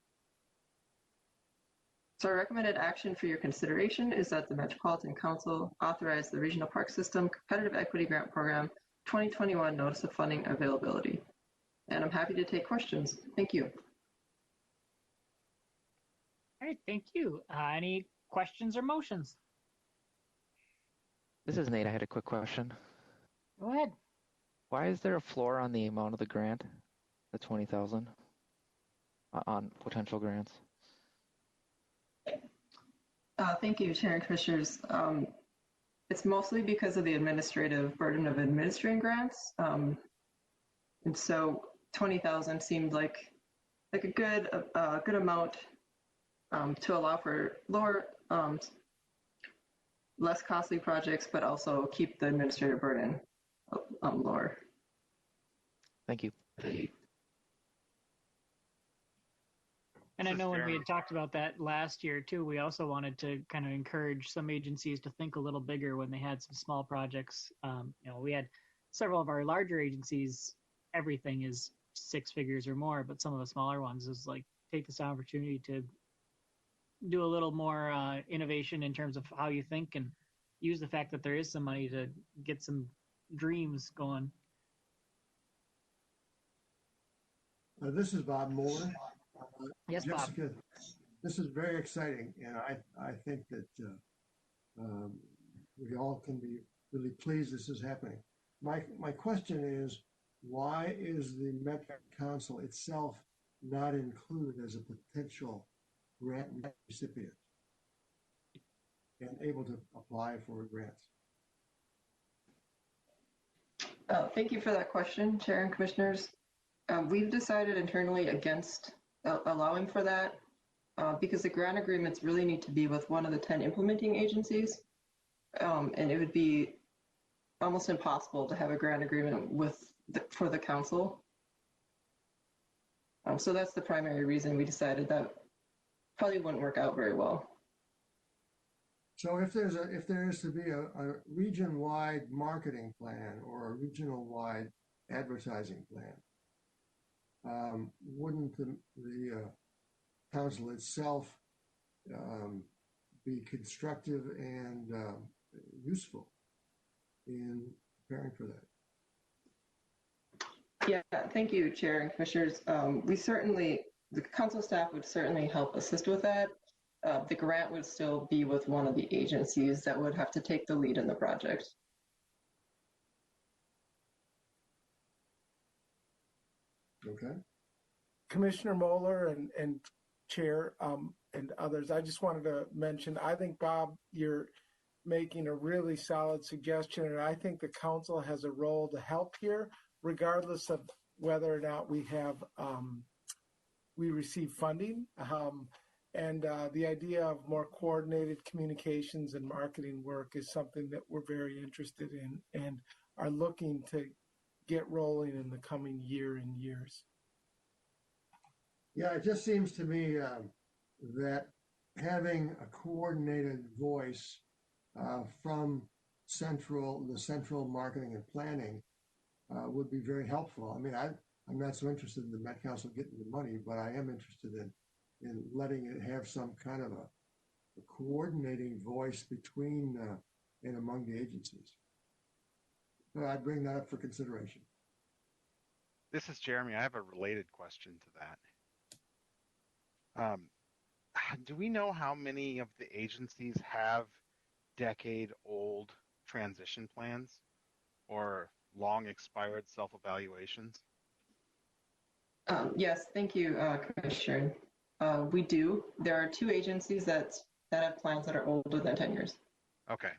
So our recommended action for your consideration is that the Metropolitan Council authorize the Regional Park System Competitive Equity Grant Program 2021 Notice of Funding Availability. And I'm happy to take questions. Thank you. All right, thank you. Any questions or motions? This is Nate. I had a quick question. Go ahead. Why is there a floor on the amount of the grant, the 20,000, on potential grants? Thank you, Chair and Commissioners. It's mostly because of the administrative burden of administering grants. And so 20,000 seemed like a good amount to allow for lower, less costly projects, but also keep the administrative burden lower. Thank you. And I know when we had talked about that last year too, we also wanted to kind of encourage some agencies to think a little bigger when they had some small projects. We had several of our larger agencies, everything is 6 figures or more, but some of the smaller ones is like, take this opportunity to do a little more innovation in terms of how you think and use the fact that there is some money to get some dreams going. This is Bob Moore. Yes, Jessica, Bob. this is very exciting, and I think that we all can be really pleased this is happening. My question is, why is the Met Council itself not included as a potential grant recipient and able to apply for grants? Thank you for that question, Chair and Commissioners. We've decided internally against allowing for that because the grant agreements really need to be with one of the 10 implementing agencies, and it would be almost impossible to have a grant agreement for the council. So that's the primary reason we decided that probably wouldn't work out very well. So if there is to be a region-wide marketing plan or a regional-wide advertising plan, wouldn't the council itself be constructive and useful in preparing for that? Yeah, thank you, Chair and Commissioners. The council staff would certainly help assist with that. The grant would still be with one of the agencies that would have to take the lead in the project. Okay. Commissioner Moeller and Chair and others, I just wanted to mention, I think, Bob, you're making a really solid suggestion, and I think the council has a role to help here, regardless of whether or not we have we receive funding. And the idea of more coordinated communications and marketing work is something that we're very interested in and are looking to get rolling in the coming year and years. Yeah, it just seems to me that having a coordinated voice from the central marketing and planning would be very helpful. I mean, I'm not so interested in the Met Council getting the money, but I am interested in letting it have some kind of a coordinating voice between and among the agencies. So I bring that up for consideration. This is Jeremy. I have a related question to that. Do we know how many of the agencies have decade-old transition plans or long expired self-evaluations? Yes, thank you, Commissioner. We do. There are 2 agencies that have plans that are older than 10 years. Okay.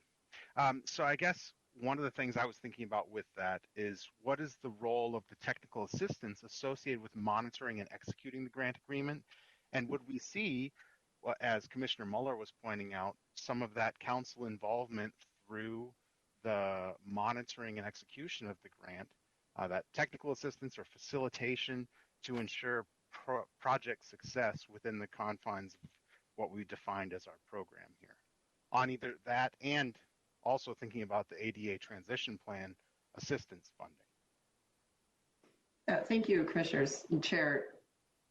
So I guess one of the things I was thinking about with that is, what is the role of the technical assistance associated with monitoring and executing the grant agreement? And would we see, as Commissioner Mueller was pointing out, some of that council involvement through the monitoring and execution of the grant, that technical assistance or facilitation to ensure project success within the confines of what we defined as our program here, on either that and also thinking about the ADA transition plan assistance funding. Thank you, Commissioners and Chair.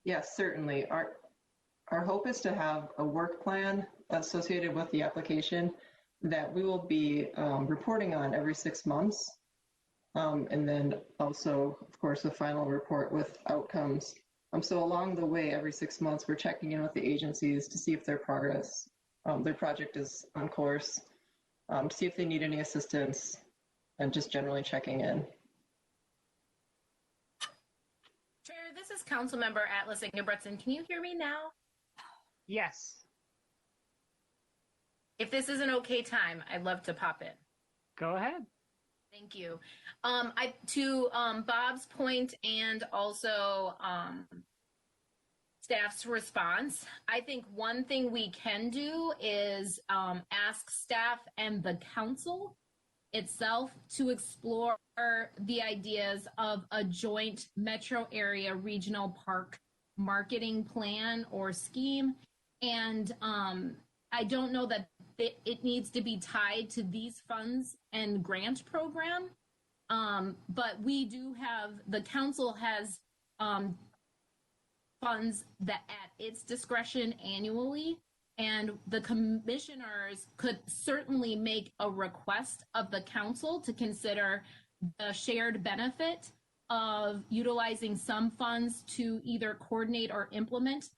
Yes, certainly. Our hope is to have a work plan associated with the application that we will be reporting on every 6 months. And then also, of course, a final report with outcomes. So along the way, every 6 months, we're checking in with the agencies to see if their project is on course, to see if they need any assistance, and just generally checking in. Chair, this is Councilmember Atlas Ingebretson. Can you hear me now? Yes. If this is an okay time, I'd love to pop in. Go ahead. Thank you. To Bob's point and also staff's response, I think one thing we can do is ask staff and the council itself to explore the ideas of a joint metro area regional park marketing plan or scheme. And I don't know that it needs to be tied to these funds and grant program, but we do have, the council has funds that at its discretion annually, and the commissioners could certainly make a request of the council to consider the shared benefit of utilizing some funds to either coordinate or implement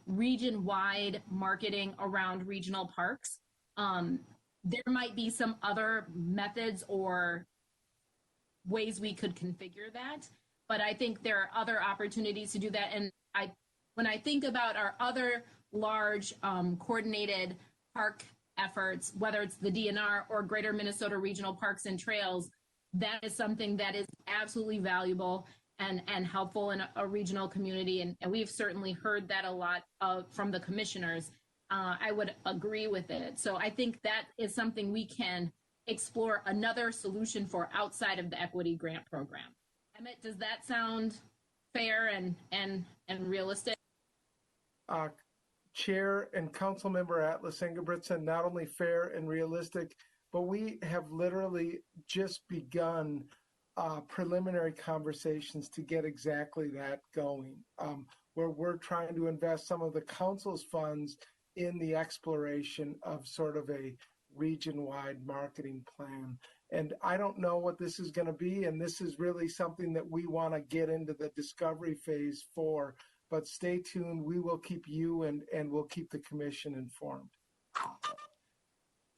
region-wide marketing around regional parks. There might be some other methods or ways we could configure that, but I think there are other opportunities to do that. And when I think about our other large coordinated park efforts, whether it's the DNR or Greater Minnesota Regional Parks and Trails, that is something that is absolutely valuable and helpful in a regional community. And we've certainly heard that a lot from the commissioners. I would agree with it. So I think that is something we can explore another solution for outside of the equity grant program. Emmett, does that sound fair and realistic? Chair and Councilmember Atlas Ingebretson, not only fair and realistic, but we have literally just begun preliminary conversations to get exactly that going, where we're trying to invest some of the council's funds in the exploration of sort of a region-wide marketing plan. And I don't know what this is going to be, and this is really something that we want to get into the discovery phase for. But stay tuned. We will keep you and we'll keep the commission informed.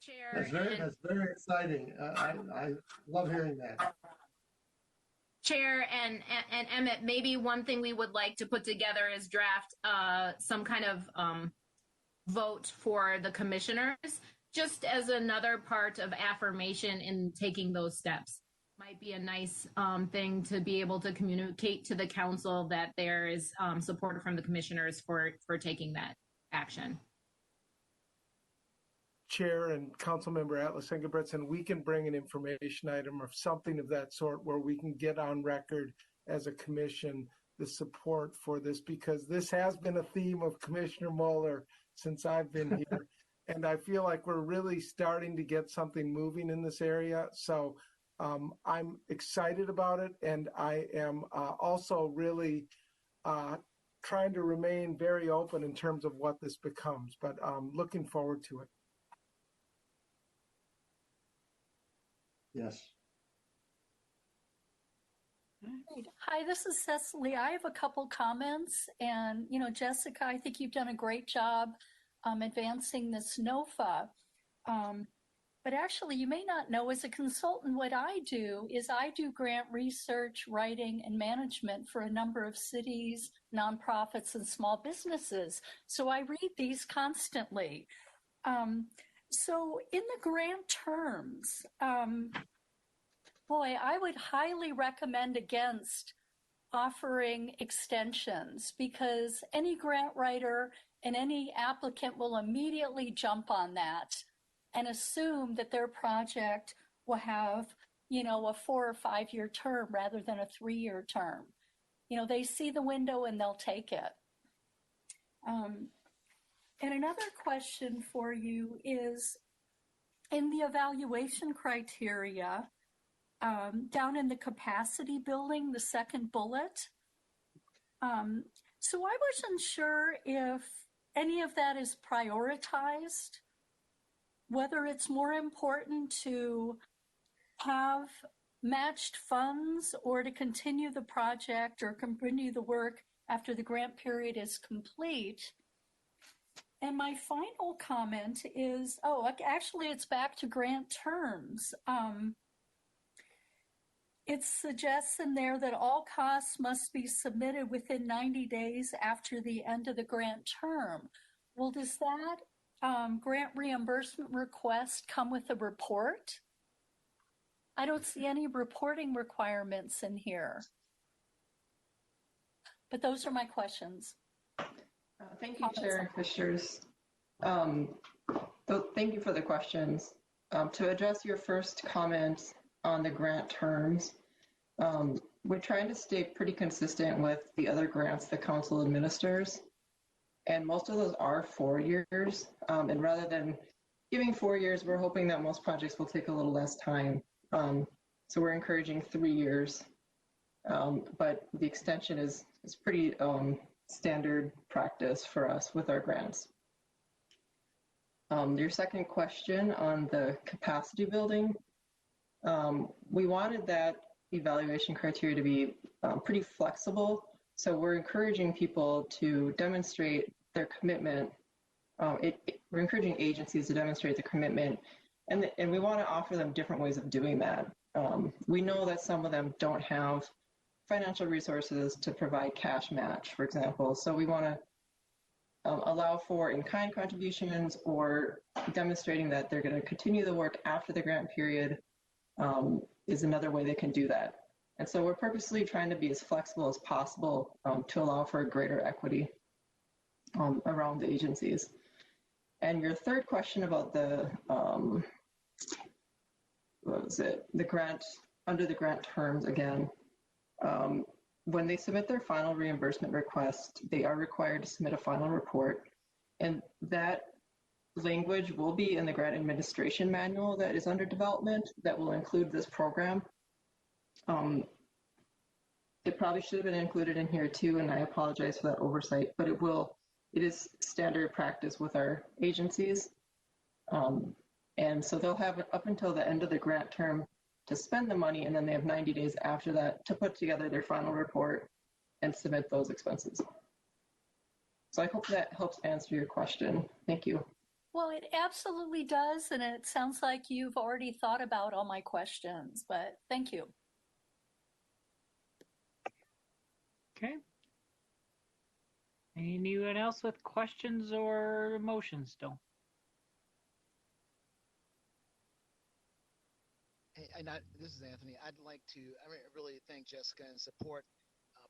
Chair, that's very exciting. I love hearing that. Chair and Emmett, maybe one thing we would like to put together is draft some kind of vote for the commissioners, just as another part of affirmation in taking those steps. Might be a nice thing to be able to communicate to the council that there is support from the commissioners for taking that action. Chair and Councilmember Atlas Ingebretson, we can bring an information item or something of that sort where we can get on record as a commission the support for this, because this has been a theme of Commissioner Mueller since I've been here. And I feel like we're really starting to get something moving in this area. So I'm excited about it. And I am also really trying to remain very open in terms of what this becomes, but looking forward to it. Yes. Hi, this is Cecily. I have a couple comments, and Jessica, I think you've done a great job advancing this NOFA. But actually, you may not know, as a consultant, what I do is I do grant research, writing, and management for a number of cities, nonprofits, and small businesses. So I read these constantly. So in the grant terms, boy, I would highly recommend against offering extensions, because any grant writer and any applicant will immediately jump on that and assume that their project will have, a 4 or 5 year term rather than a 3-year term. They see the window and they'll take it. And another question for you is, in the evaluation criteria, down in the capacity building, the second bullet. So I wasn't sure if any of that is prioritized, whether it's more important to have matched funds or to continue the project or continue the work after the grant period is complete. And my final comment is, actually it's back to grant terms. It suggests in there that all costs must be submitted within 90 days after the end of the grant term. Well, does that grant reimbursement request come with a report? I don't see any reporting requirements in here. But those are my questions. Thank you, Chair Fishers. Thank you for the questions. To address your first comment on the grant terms, we're trying to stay pretty consistent with the other grants the council administers. And most of those are 4 years. And rather than giving 4 years, we're hoping that most projects will take a little less time. So we're encouraging 3 years. But the extension is pretty standard practice for us with our grants. Your second question on the capacity building, we wanted that evaluation criteria to be pretty flexible. So we're encouraging people to demonstrate their commitment. We're encouraging agencies to demonstrate the commitment, and we want to offer them different ways of doing that. We know that some of them don't have financial resources to provide cash match, for example. So we want to allow for in-kind contributions or demonstrating that they're going to continue the work after the grant period is another way they can do that. And so we're purposely trying to be as flexible as possible to allow for greater equity around the agencies. And your third question about the, the grant, under the grant terms again, when they submit their final reimbursement request, they are required to submit a final report. And that language will be in the grant administration manual that is under development that will include this program. It probably should have been included in here too, and I apologize for that oversight, but it is standard practice with our agencies. And so they'll have up until the end of the grant term to spend the money, and then they have 90 days after that to put together their final report and submit those expenses. So I hope that helps answer your question. Thank you. Well, it absolutely does, and it sounds like you've already thought about all my questions, but thank you. Okay. Anyone else with questions or motions still? Hey, this is Anthony. I'd like to really thank Jessica and support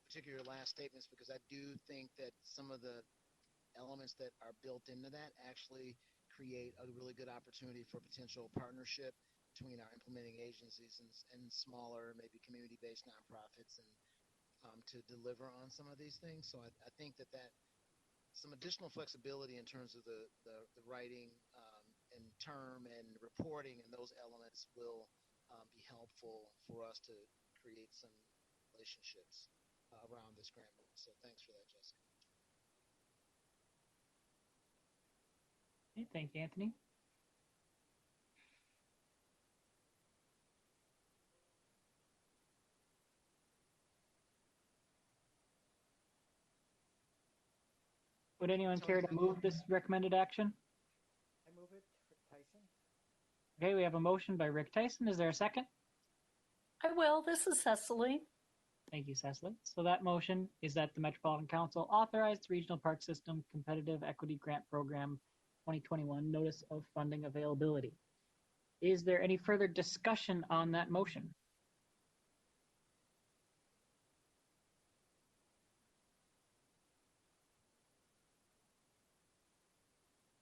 particularly your last statements, because I do think that some of the elements that are built into that actually create a really good opportunity for potential partnership between our implementing agencies and smaller, maybe community-based nonprofits, and to deliver on some of these things. So I think that some additional flexibility in terms of the writing and term and reporting and those elements will be helpful for us to create some relationships around this grant move. So thanks for that, Jessica. Okay, thank you, Anthony. Would anyone care to move this recommended action? I move it, Rick Tyson. Okay, we have a motion by Rick Tyson. Is there a second? I will. This is Cecily. Thank you, Cecily. So that motion is that the Metropolitan Council authorize the Regional Park System Competitive Equity Grant Program 2021 Notice of Funding Availability. Is there any further discussion on that motion?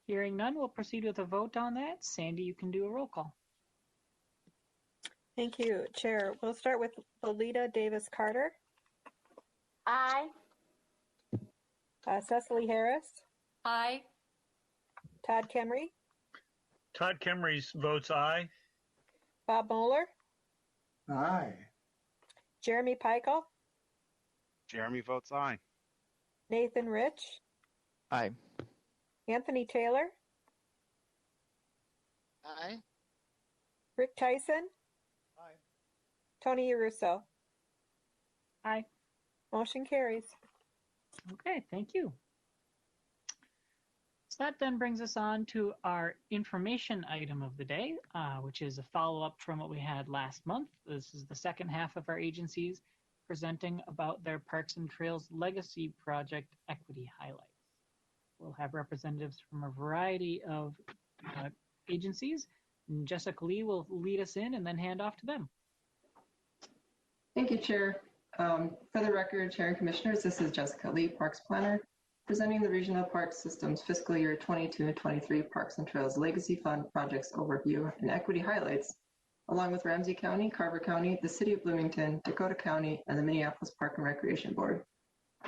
Hearing none, we'll proceed with a vote on that. Sandy, you can do a roll call. Thank you, Chair. We'll start with Lolita Davis-Carter. Aye. Cecily Harris. Aye. Todd Kemry. Todd Kemmery votes aye. Bob Moeller, Aye. Jeremy Peichel, Jeremy votes aye. Nathan Rich, Aye. Anthony Taylor, Aye. Rick Tyson, Aye. Tony Russo. Aye. Motion carries. Okay, thank you. So that then brings us on to our information item of the day, which is a follow-up from what we had last month. This is the second half of our agencies presenting about their Parks and Trails Legacy Project Equity Highlights. We'll have representatives from a variety of agencies. And Jessica Lee will lead us in and then hand off to them. Thank you, Chair. For the record, Chair and Commissioners, this is Jessica Lee, Parks Planner, presenting the Regional Parks System's fiscal year 22 and 23 Parks and Trails Legacy Fund Projects Overview and Equity Highlights, along with Ramsey County, Carver County, the City of Bloomington, Dakota County, and the Minneapolis Park and Recreation Board.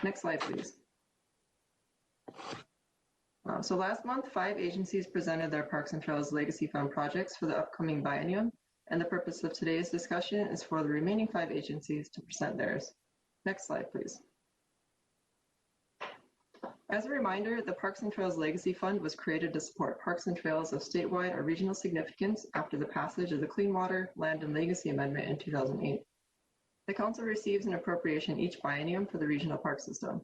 Next slide, please. So last month, 5 agencies presented their Parks and Trails Legacy Fund projects for the upcoming biennium, and the purpose of today's discussion is for the remaining 5 agencies to present theirs. Next slide, please. As a reminder, the Parks and Trails Legacy Fund was created to support parks and trails of statewide or regional significance after the passage of the Clean Water, Land, and Legacy Amendment in 2008. The Council receives an appropriation each biennium for the regional park system.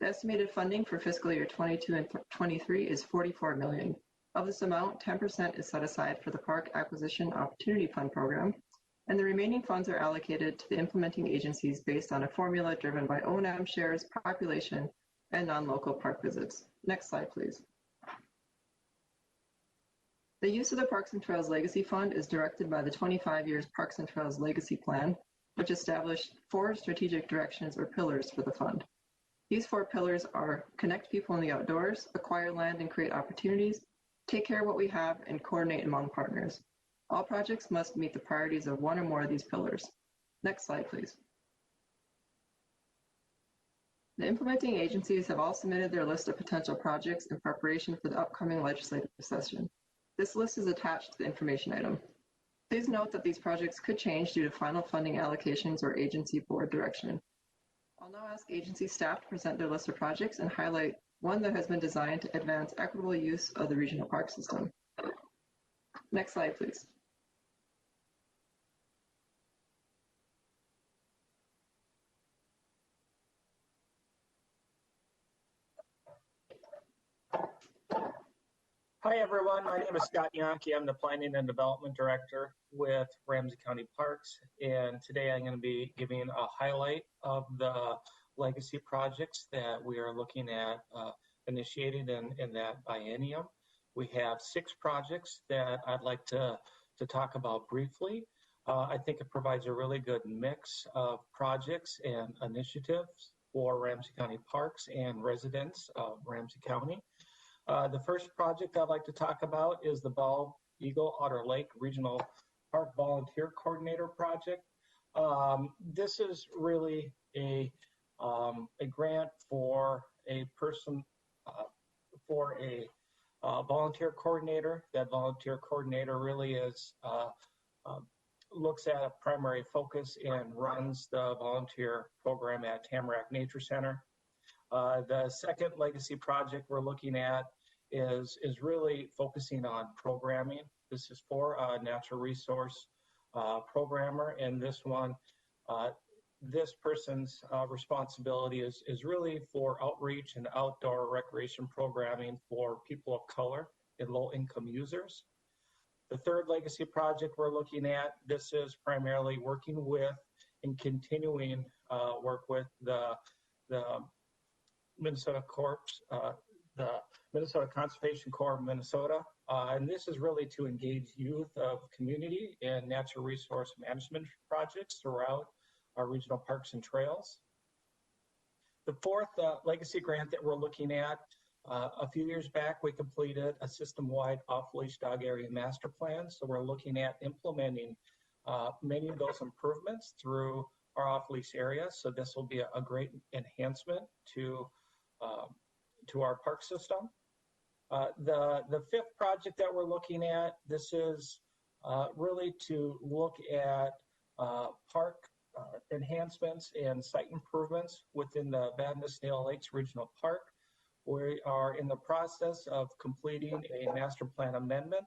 The estimated funding for fiscal year 22 and 23 is $44 million. Of this amount, 10% is set aside for the Park Acquisition Opportunity Fund program, and the remaining funds are allocated to the implementing agencies based on a formula driven by O&M shares, population, and non-local park visits. Next slide, please. The use of the Parks and Trails Legacy Fund is directed by the 25 years Parks and Trails Legacy Plan, which established 4 strategic directions or pillars for the fund. These 4 pillars are connect people in the outdoors, acquire land and create opportunities, take care of what we have, and coordinate among partners. All projects must meet the priorities of one or more of these pillars. Next slide, please. The implementing agencies have all submitted their list of potential projects in preparation for the upcoming legislative session. This list is attached to the information item. Please note that these projects could change due to final funding allocations or agency board direction. I'll now ask agency staff to present their list of projects and highlight one that has been designed to advance equitable use of the regional park system. Next slide, please. Hi, everyone. My name is Scott Yankee. I'm the Planning and Development Director with Ramsey County Parks. And today I'm going to be giving a highlight of the legacy projects that we are looking at initiating in that biennium. We have 6 projects that I'd like to talk about briefly. I think it provides a really good mix of projects and initiatives for Ramsey County Parks and residents of Ramsey County. The first project I'd like to talk about is the Bald Eagle Otter Lake Regional Park Volunteer Coordinator Project. This is really a grant for a person, for a volunteer coordinator. That volunteer coordinator really is looks at a primary focus and runs the volunteer program at Tamarack Nature Center. The second legacy project we're looking at is really focusing on programming. This is for a natural resource programmer, and this one, this person's responsibility is really for outreach and outdoor recreation programming for people of color and low-income users. The third legacy project we're looking at, this is primarily working with and continuing work with the Minnesota Corps, the Minnesota Conservation Corps of Minnesota. And this is really to engage youth of community and natural resource management projects throughout our regional parks and trails. The fourth legacy grant that we're looking at, a few years back, we completed a system-wide off-leash dog area master plan. So we're looking at implementing many of those improvements through our off-leash area. So this will be a great enhancement to our park system. The fifth project that we're looking at, this is really to look at park enhancements and site improvements within the Vadnais-Snail Lakes Regional Park. We are in the process of completing a master plan amendment,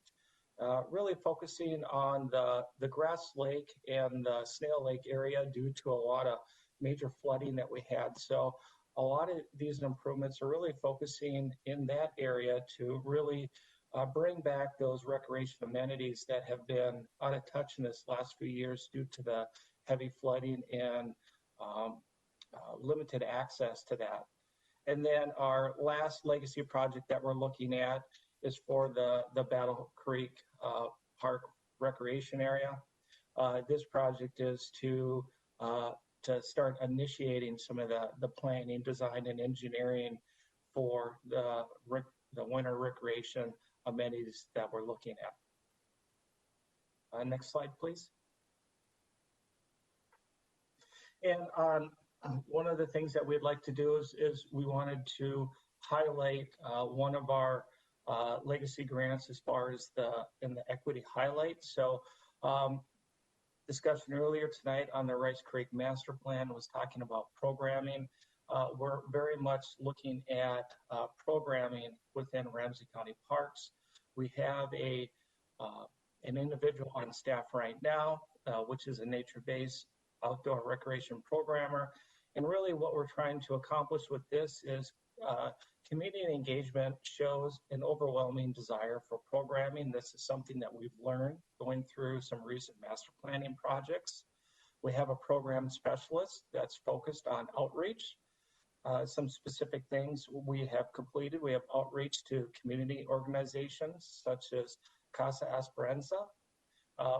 really focusing on the Grass Lake and the Snail Lake area due to a lot of major flooding that we had. So a lot of these improvements are really focusing in that area to really bring back those recreation amenities that have been out of touch in this last few years due to the heavy flooding and limited access to that. And then our last legacy project that we're looking at is for the Battle Creek Park recreation area. This project is to start initiating some of the planning, design, and engineering for the winter recreation amenities that we're looking at. Next slide, please. And one of the things that we'd like to do is we wanted to highlight one of our legacy grants as far as the equity highlight. So discussion earlier tonight on the Rice Creek Master Plan was talking about programming. We're very much looking at programming within Ramsey County Parks. We have an individual on staff right now, which is a nature-based outdoor recreation programmer. And really what we're trying to accomplish with this is community engagement shows an overwhelming desire for programming. This is something that we've learned going through some recent master planning projects. We have a program specialist that's focused on outreach. Some specific things we have completed. We have outreach to community organizations such as Casa Esperanza.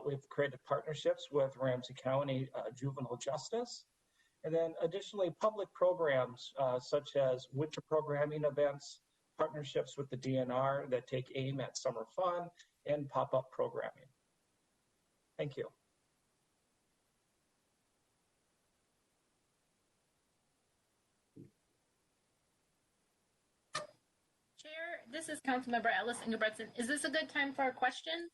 We've created partnerships with Ramsey County Juvenile Justice. And then additionally, public programs such as winter programming events, partnerships with the DNR that take aim at summer fun, and pop-up programming. Thank you. Chair, this is Councilmember Alice Ingebretson. Is this a good time for questions?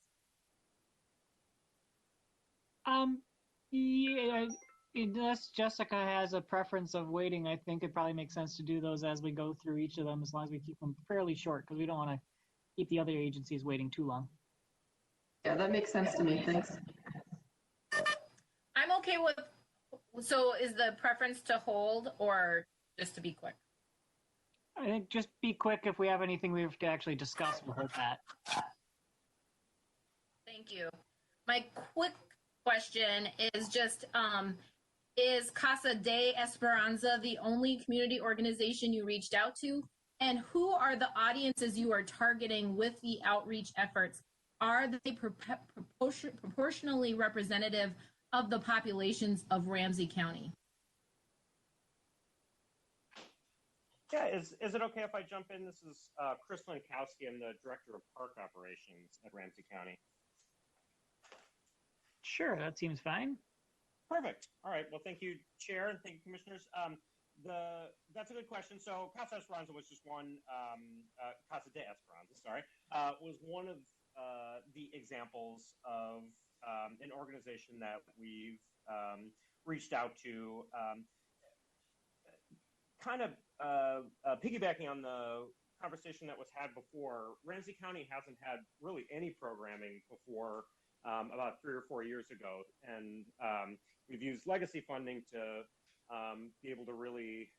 Yeah, unless Jessica has a preference of waiting, I think it probably makes sense to do those as we go through each of them, as long as we keep them fairly short, because we don't want to keep the other agencies waiting too long. Yeah, that makes sense to me. Thanks. I'm okay with, so is the preference to hold or just to be quick? I think just be quick. If we have anything we have to actually discuss, we'll hold that. Thank you. My quick question is just, is Casa de Esperanza the only community organization you reached out to? And who are the audiences you are targeting with the outreach efforts? Are they proportionally representative of the populations of Ramsey County? Yeah, is it okay if I jump in? This is Chris Lankowski. I'm the Director of Park Operations at Ramsey County. Sure, that seems fine. Perfect. All right. Well, thank you, Chair, and thank you, Commissioners. That's a good question. So Casa Esperanza was just one, Casa de Esperanza, sorry, was one of the examples of an organization that we've reached out to, kind of piggybacking on the conversation that was had before. Ramsey County hasn't had really any programming before about 3 or 4 years ago, and we've used legacy funding to be able to really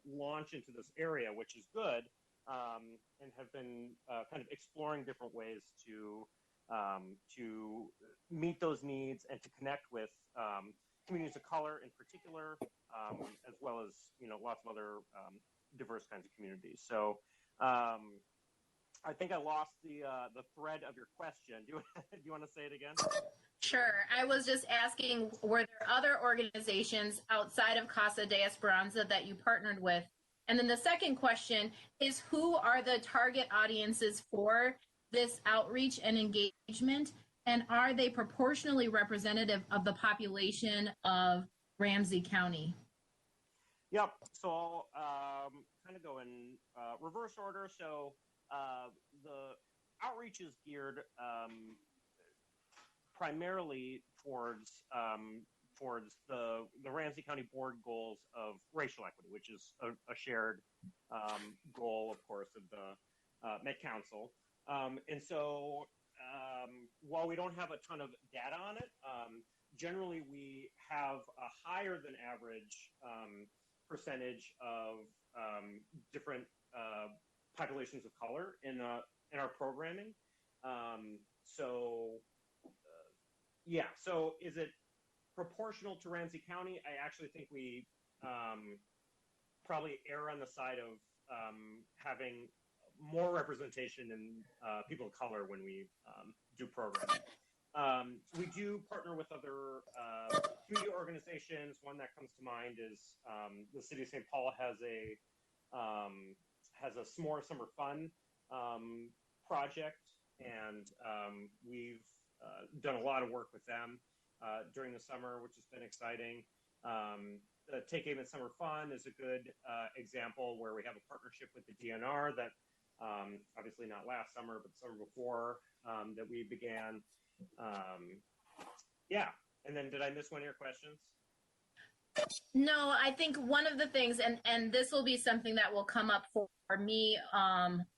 launch into this area, which is good, and have been kind of exploring different ways to meet those needs and to connect with communities of color in particular, as well as lots of other diverse kinds of communities. So I think I lost the thread of your question. Do you want to say it again? Sure. I was just asking, were there other organizations outside of Casa de Esperanza that you partnered with? And then the second question is, who are the target audiences for this outreach and engagement? And are they proportionally representative of the population of Ramsey County? Yep. So I'll kind of go in reverse order. So the outreach is geared primarily towards the Ramsey County Board goals of racial equity, which is a shared goal, of course, of the Met Council. And so while we don't have a ton of data on it, generally we have a higher than average percentage of different populations of color in our programming. Yeah, so is it proportional to Ramsey County? I actually think we probably err on the side of having more representation in people of color when we do programming. We do partner with other community organizations. One that comes to mind is the City of St. Paul has a S'more Summer Fun project, and we've done a lot of work with them during the summer, which has been exciting. Take Aim at Summer Fun is a good example where we have a partnership with the DNR that obviously not last summer, but the summer before that we began. Yeah, and then did I miss one of your questions? No, I think one of the things, and this will be something that will come up for me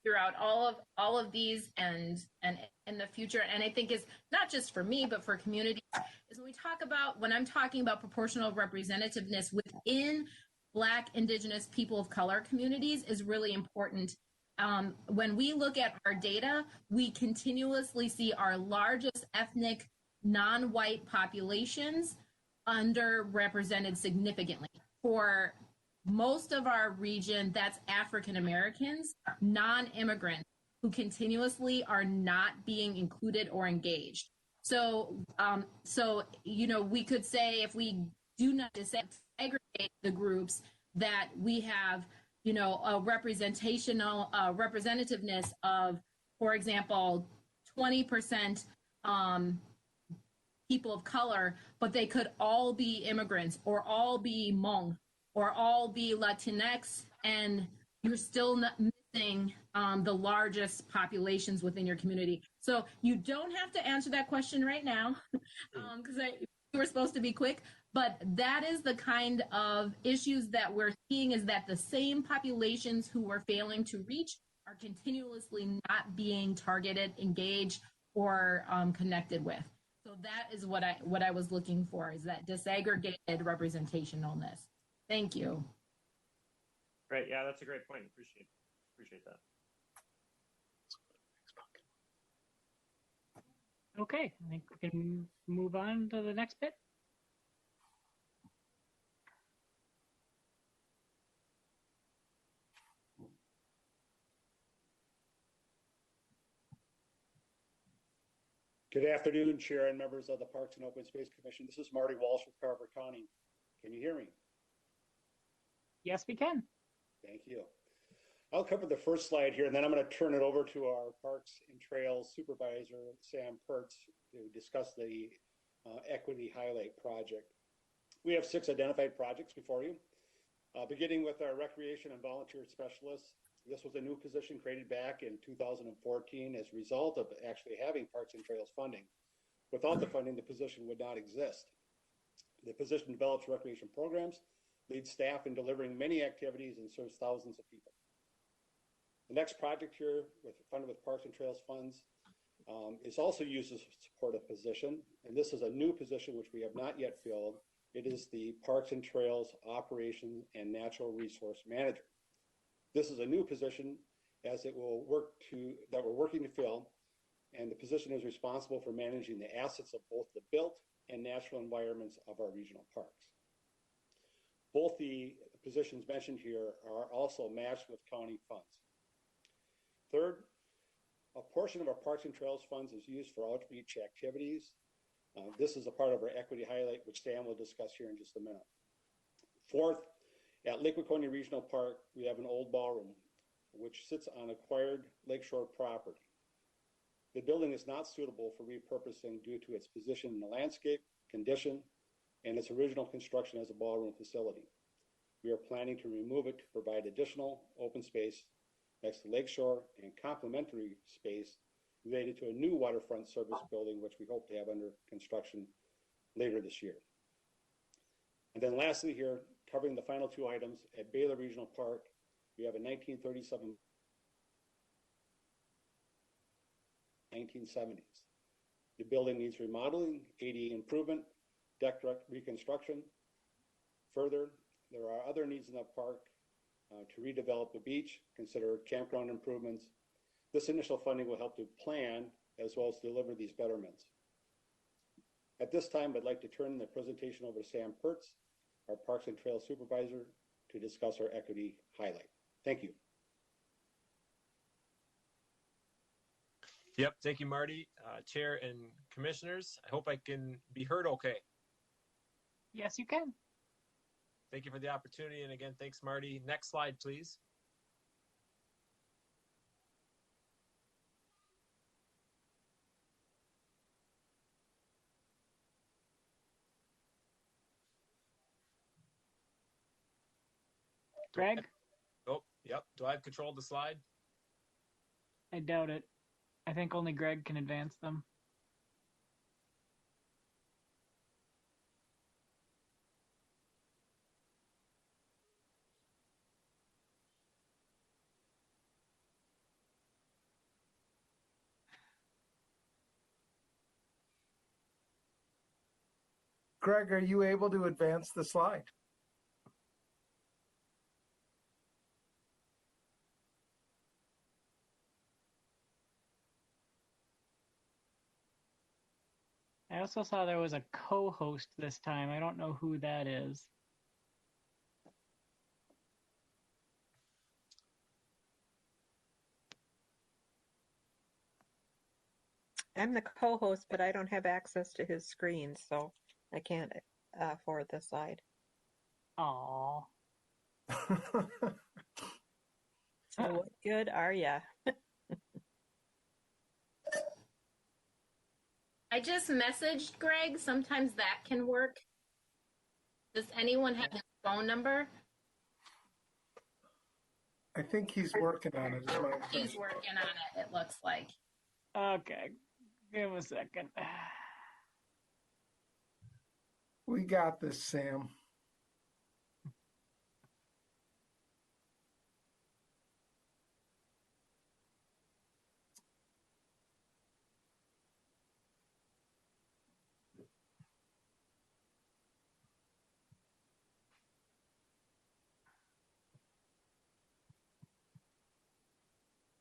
throughout all of these and in the future, and I think is not just for me but for communities, is when I'm talking about proportional representativeness within Black, Indigenous, people of color communities is really important. When we look at our data, we continuously see our largest ethnic non-white populations underrepresented significantly. For most of our region, that's African Americans, non-immigrants, who continuously are not being included or engaged. So, we could say if we do not disaggregate the groups, that we have, a representativeness of, for example, 20% people of color, but they could all be immigrants or all be Hmong or all be Latinx, and you're still not missing the largest populations within your community. So you don't have to answer that question right now because we were supposed to be quick, but that is the kind of issues that we're seeing, is that the same populations who we're failing to reach are continuously not being targeted, engaged, or connected with. So that is what I was looking for, is that disaggregated representation on this. Thank you. Great. Yeah, that's a great point. Appreciate that. Okay, I think we can move on to the next bit. Good afternoon, Chair and members of the Parks and Open Space Commission. This is Marty Walsh with Carver County. Can you hear me? Yes, we can. Thank you. I'll cover the first slide here, and then I'm going to turn it over to our Parks and Trails Supervisor, Sam Pertz, to discuss the Equity Highlight project. We have 6 identified projects before you, beginning with our Recreation and Volunteer Specialists. This was a new position created back in 2014 as a result of actually having Parks and Trails funding. Without the funding, the position would not exist. The position develops recreation programs, leads staff in delivering many activities, and serves thousands of people. The next project here, funded with Parks and Trails funds, is also used as a supportive position, and this is a new position which we have not yet filled. It is the Parks and Trails Operations and Natural Resource Manager. This is a new position as it will that we're working to fill, and the position is responsible for managing the assets of both the built and natural environments of our regional parks. Both the positions mentioned here are also matched with county funds. Third, a portion of our Parks and Trails funds is used for outreach activities. This is a part of our Equity Highlight, which Sam will discuss here in just a minute. Fourth, at Lake Waconia Regional Park, we have an old ballroom, which sits on acquired lakeshore property. The building is not suitable for repurposing due to its position in the landscape, condition, and its original construction as a ballroom facility. We are planning to remove it to provide additional open space next to Lakeshore and complementary space related to a new waterfront service building, which we hope to have under construction later this year. And then lastly here, covering the final two items, at Baylor Regional Park, we have a 1937 1970s. The building needs remodeling, ADA improvement, deck reconstruction. Further, there are other needs in the park to redevelop the beach, consider campground improvements. This initial funding will help to plan as well as deliver these betterments. At this time, I'd like to turn the presentation over to Sam Pertz, our Parks and Trails Supervisor, to discuss our equity highlight. Thank you. Yep, thank you, Marty, Chair and Commissioners. I hope I can be heard okay. Yes, you can. Thank you for the opportunity. And again, thanks, Marty. Next slide, please. Greg? Oh, yep. Do I have control of the slide? I doubt it. I think only Greg can advance them. Greg, are you able to advance the slide? I also saw there was a co-host this time. I don't know who that is. I'm the co-host, but I don't have access to his screen, so I can't forward the slide. Aww. So what good are ya? I just messaged Greg. Sometimes that can work. Does anyone have his phone number? I think he's working on it. He's working on it, it looks like. Okay, give him a second. We got this, Sam.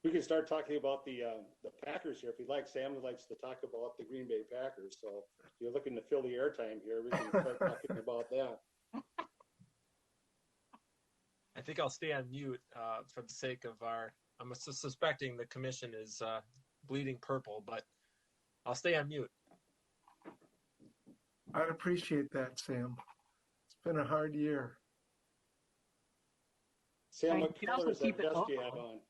We can start talking about the Packers here if you'd like. Sam likes to talk about the Green Bay Packers. So if you're looking to fill the airtime here, we can start talking about that. I think I'll stay on mute for the sake of I'm suspecting the commission is bleeding purple, but I'll stay on mute. I'd appreciate that, Sam. It's been a hard year. Sam, what color is that vest you have on?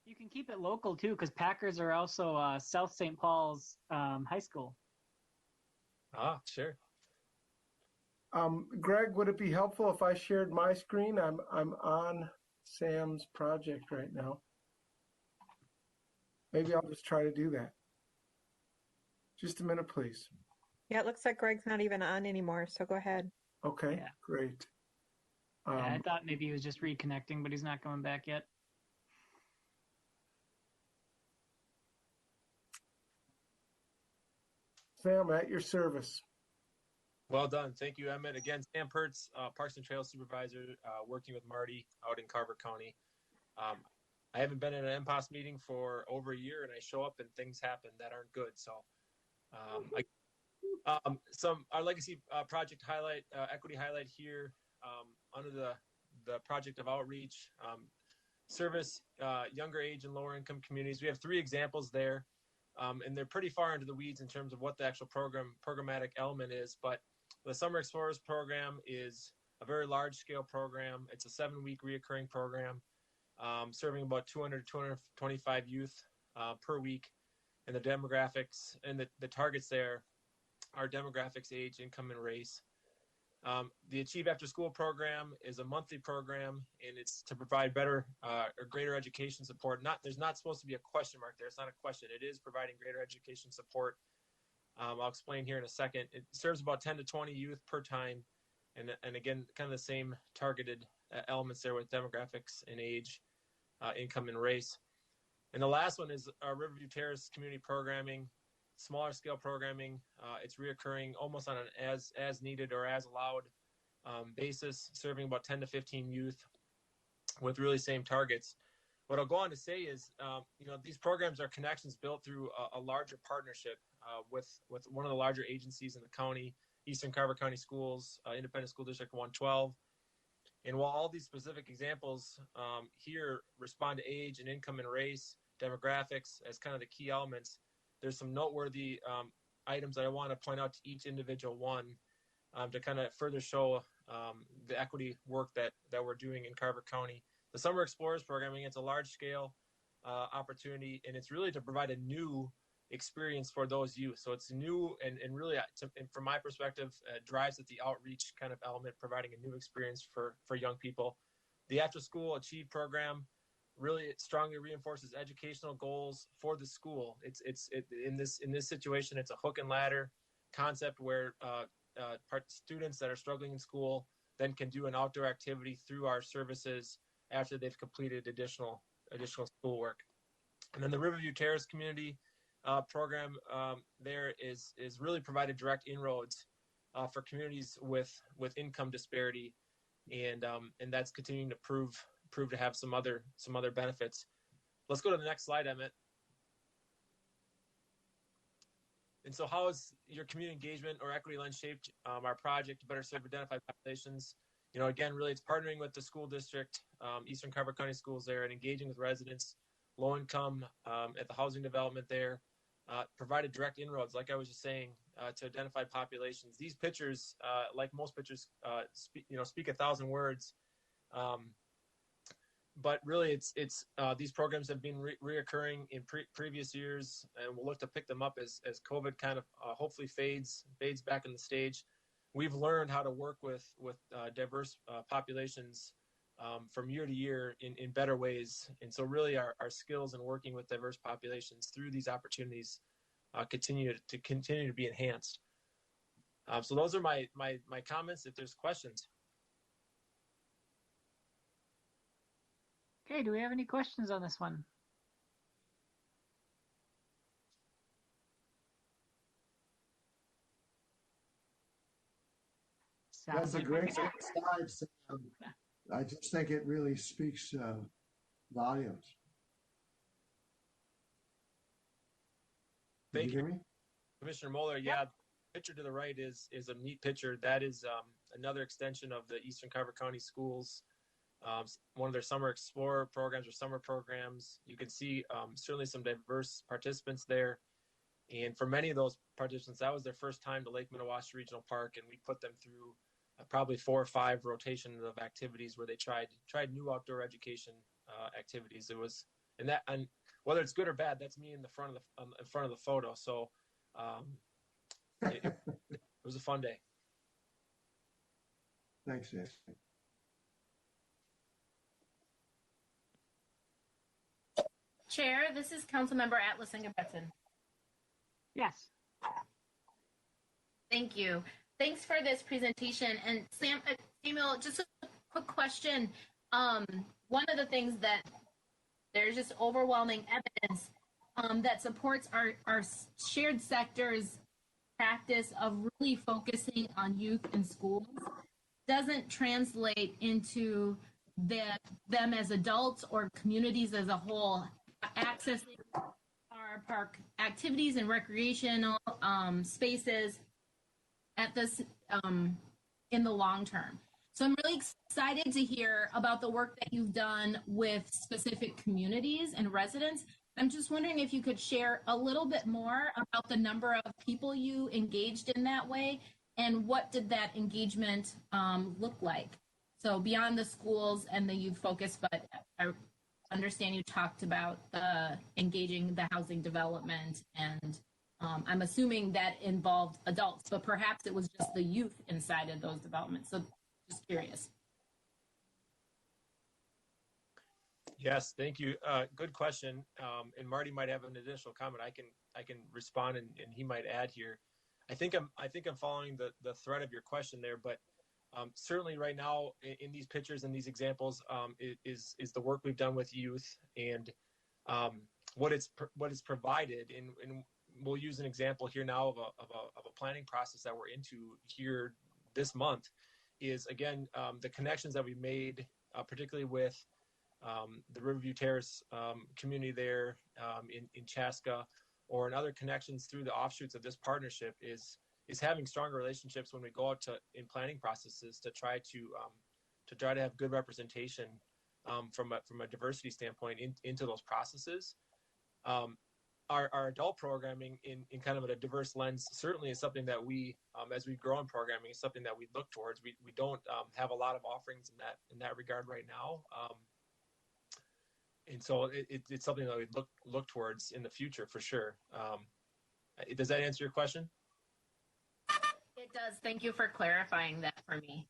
You can keep it local too, because Packers are also South St. Paul's high school. Ah, sure. Greg, would it be helpful if I shared my screen? I'm on Sam's project right now. Maybe I'll just try to do that. Just a minute, please. Yeah, it looks like Greg's not even on anymore, so go ahead. Okay, Yeah. great. Yeah, I thought maybe he was just reconnecting, but he's not coming back yet. Sam, at your service. Well done. Thank you, Emmett. Again, Sam Pertz, Parks and Trails Supervisor, working with Marty out in Carver County. I haven't been in an MPOSC meeting for over a year, and I show up and things happen that aren't good. So our legacy project highlight, equity highlight here under the project of outreach, service younger age and lower income communities. We have 3 examples there, and they're pretty far into the weeds in terms of what the actual programmatic element is. But the Summer Explorers program is a very large scale program. It's a 7-week reoccurring program, serving about 200 to 225 youth per week. And the demographics and the targets there are demographics, age, income, and race. The Achieve After School program is a monthly program, and it's to provide better or greater education support. There's not supposed to be a question mark there. It's not a question. It is providing greater education support. I'll explain here in a second. It serves about 10 to 20 youth per time. And again, kind of the same targeted elements there with demographics and age, income and race. And the last one is our Riverview Terrace community programming, smaller scale programming. It's reoccurring almost on an as needed or as allowed basis, serving about 10 to 15 youth with really same targets. What I'll go on to say is, these programs are connections built through a larger partnership with one of the larger agencies in the county, Eastern Carver County Schools, Independent School District 112. And while all these specific examples here respond to age and income and race, demographics as kind of the key elements, there's some noteworthy items that I want to point out to each individual one to kind of further show the equity work that we're doing in Carver County. The Summer Explorers programming, it's a large scale opportunity, and it's really to provide a new experience for those youth. So it's new and really, and from my perspective, drives at the outreach kind of element, providing a new experience for young people. The After School Achieve program really strongly reinforces educational goals for the school. In this situation, it's a hook and ladder concept where students that are struggling in school then can do an outdoor activity through our services after they've completed additional schoolwork. And then the Riverview Terrace community program there is really provided direct inroads for communities with income disparity, and that's continuing to prove to have some other benefits. Let's go to the next slide, Emmett. And so how has your community engagement or equity lens shaped our project to better serve identified populations? Again, really it's partnering with the school district, Eastern Carver County Schools there, and engaging with residents, low income at the housing development there, provided direct inroads, like I was just saying, to identified populations. These pictures, like most pictures, speak 1,000 words. But really, it's these programs have been reoccurring in previous years, and we'll look to pick them up as COVID kind of hopefully fades back in the stage. We've learned how to work with diverse populations from year to year in better ways, and so really our skills in working with diverse populations through these opportunities continue to be enhanced. So those are my comments. If there's questions. Okay, do we have any questions on this one? That's a great slide, Sam. I just think it really speaks volumes. Thank you, Commissioner Moeller. Yeah, the picture to the right is a neat picture. That is another extension of the Eastern Carver County Schools, one of their Summer Explorer programs or summer programs. You can see certainly some diverse participants there. And for many of those participants, that was their first time to Lake Minneapolis Regional Park, and we put them through probably 4 or 5 rotations of activities where they tried new outdoor education activities. It was, and whether it's good or bad, that's me in the front of the photo. So it was a fun day. Thanks, Dave. Chair, this is Councilmember Atlas and Gebetson. Yes. Thank you. Thanks for this presentation. And Samuel, just a quick question. One of the things that there's just overwhelming evidence that supports our shared sector's practice of really focusing on youth in schools doesn't translate into them as adults or communities as a whole accessing our park activities and recreational spaces at this in the long term. So I'm really excited to hear about the work that you've done with specific communities and residents. I'm just wondering if you could share a little bit more about the number of people you engaged in that way and what did that engagement look like? So beyond the schools and the youth focus, but I understand you talked about engaging the housing development and I'm assuming that involved adults, but perhaps it was just the youth inside of those developments. So just curious. Yes, thank you. Good question. And Marty might have an additional comment. I can respond and he might add here. I think I'm following the thread of your question there, but certainly right now in these pictures and these examples is the work we've done with youth and what it's provided. And we'll use an example here now of a planning process that we're into here this month. Is again the connections that we made, particularly with the Riverview Terrace community there in Chaska, or in other connections through the offshoots of this partnership is having stronger relationships when we go out in planning processes to try to have good representation from a diversity standpoint into those processes. Our adult programming in kind of a diverse lens certainly is something that we, as we grow in programming, is something that we look towards. We don't have a lot of offerings in that regard right now. And so it's something that we look towards in the future for sure. Does that answer your question? It does. Thank you for clarifying that for me.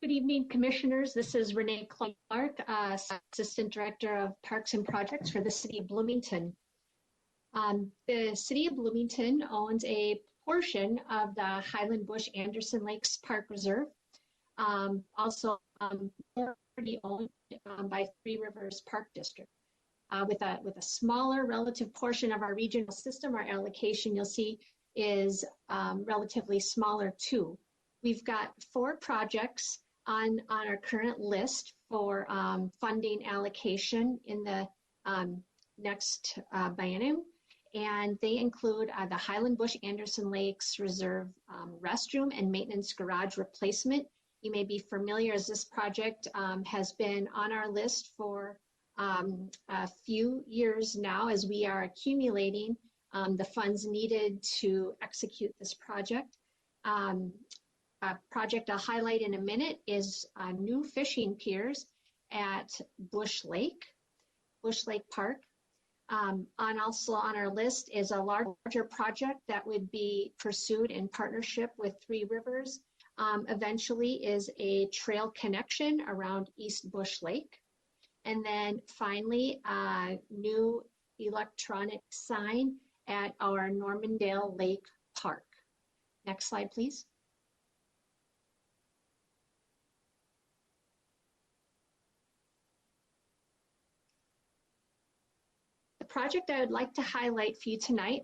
Good evening, Commissioners. This is Renee Clark, Assistant Director of Parks and Projects for the City of Bloomington. The City of Bloomington owns a portion of the Highland Busch Anderson Lakes Park Reserve, also already owned by Three Rivers Park District. With a smaller relative portion of our regional system, our allocation you'll see is relatively smaller too. We've got 4 projects on our current list for funding allocation in the next biennium. And they include the Highland Busch Anderson Lakes Reserve restroom and maintenance garage replacement. You may be familiar as this project has been on our list for a few years now as we are accumulating the funds needed to execute this project. A project I'll highlight in a minute is new fishing piers at Busch Lake Park. Also on our list is a larger project that would be pursued in partnership with Three Rivers. Eventually is a trail connection around East Busch Lake. And then finally, a new electronic sign at our Normandale Lake Park. Next slide, please. The project I would like to highlight for you tonight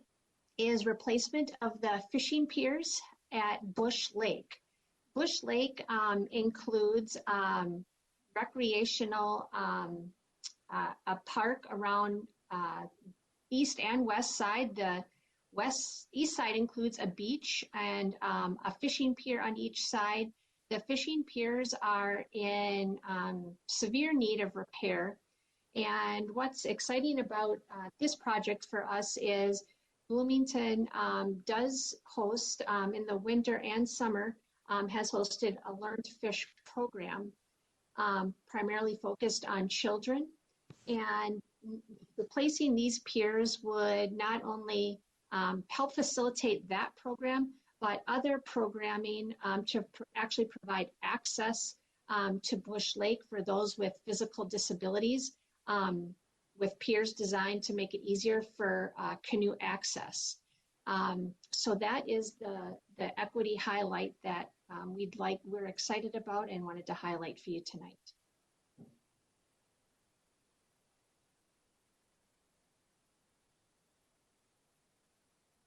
is replacement of the fishing piers at Busch Lake. Busch Lake includes recreational, a park around east and west side. The east side includes a beach and a fishing pier on each side. The fishing piers are in severe need of repair. And what's exciting about this project for us is Bloomington does host in the winter and summer, has hosted a Learn to Fish program, primarily focused on children. And replacing these piers would not only help facilitate that program, but other programming to actually provide access to Busch Lake for those with physical disabilities, with piers designed to make it easier for canoe access. So that is the equity highlight that we're excited about and wanted to highlight for you tonight.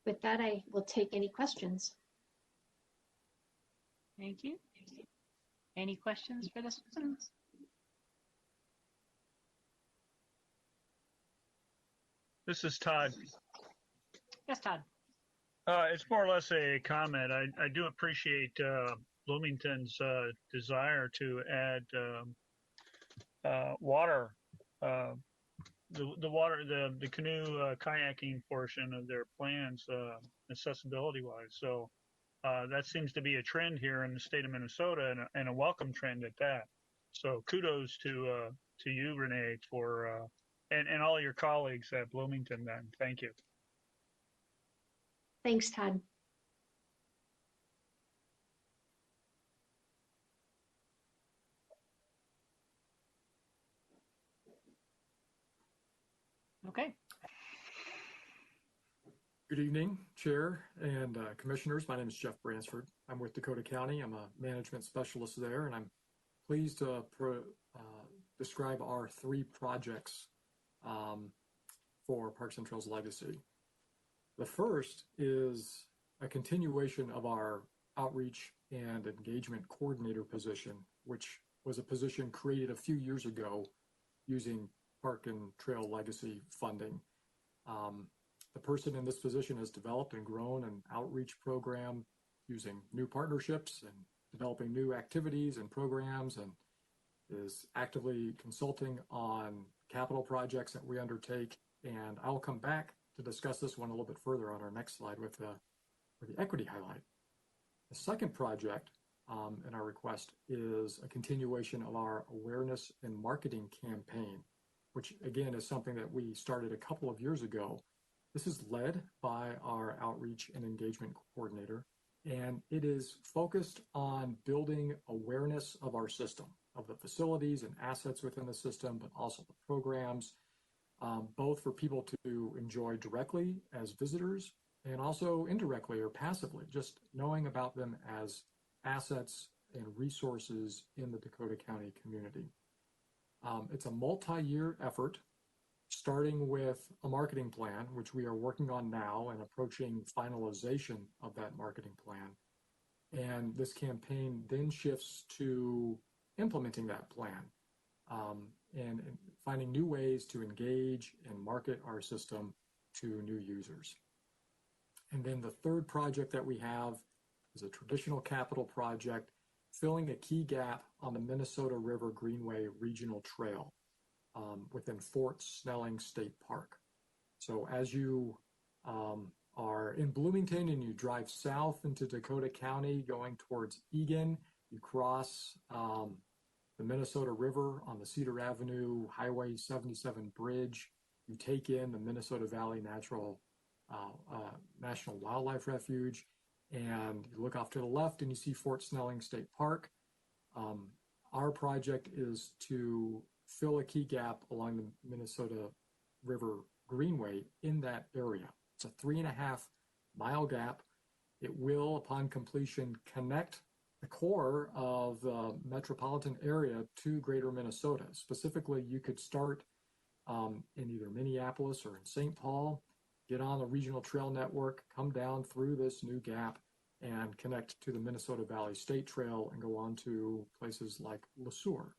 With that, I will take any questions. Thank you. Any questions for the citizens? This is Todd. Yes, Todd. It's more or less a comment. I do appreciate Bloomington's desire to add water, the canoe kayaking portion of their plans, accessibility-wise. So That seems to be a trend here in the state of Minnesota, and a welcome trend at that. So kudos to you, Renee, for and all your colleagues at Bloomington. Then thank you. Thanks, Todd. Okay. Good evening, Chair and Commissioners. My name is Jeff Bransford. I'm with Dakota County. I'm a management specialist there, and I'm pleased to describe our 3 projects for Parks and Trails Legacy. The first is a continuation of our outreach and engagement coordinator position, which was a position created a few years ago using Park and Trail Legacy funding. The person in this position has developed and grown an outreach program using new partnerships and developing new activities and programs, and is actively consulting on capital projects that we undertake. And I'll come back to discuss this one a little bit further on our next slide with the equity highlight. The second project in our request is a continuation of our awareness and marketing campaign, which again is something that we started a couple of years ago. This is led by our outreach and engagement coordinator, and it is focused on building awareness of our system, of the facilities and assets within the system, but also the programs, both for people to enjoy directly as visitors and also indirectly or passively, just knowing about them as assets and resources in the Dakota County community. It's a multi-year effort, starting with a marketing plan, which we are working on now and approaching finalization of that marketing plan. And this campaign then shifts to implementing that plan and finding new ways to engage and market our system to new users. And then the third project that we have is a traditional capital project, filling a key gap on the Minnesota River Greenway Regional Trail within Fort Snelling State Park. So as you are in Bloomington and you drive south into Dakota County going towards Eagan, you cross the Minnesota River on the Cedar Avenue Highway 77 bridge. You take in the Minnesota Valley National Wildlife Refuge, and you look off to the left and you see Fort Snelling State Park. Our project is to fill a key gap along the Minnesota River Greenway in that area. It's a 3.5-mile gap. It will, upon completion, connect the core of the metropolitan area to greater Minnesota. Specifically, you could start in either Minneapolis or in St. Paul, get on the regional trail network, come down through this new gap, and connect to the Minnesota Valley State Trail and go on to places like Le Sueur.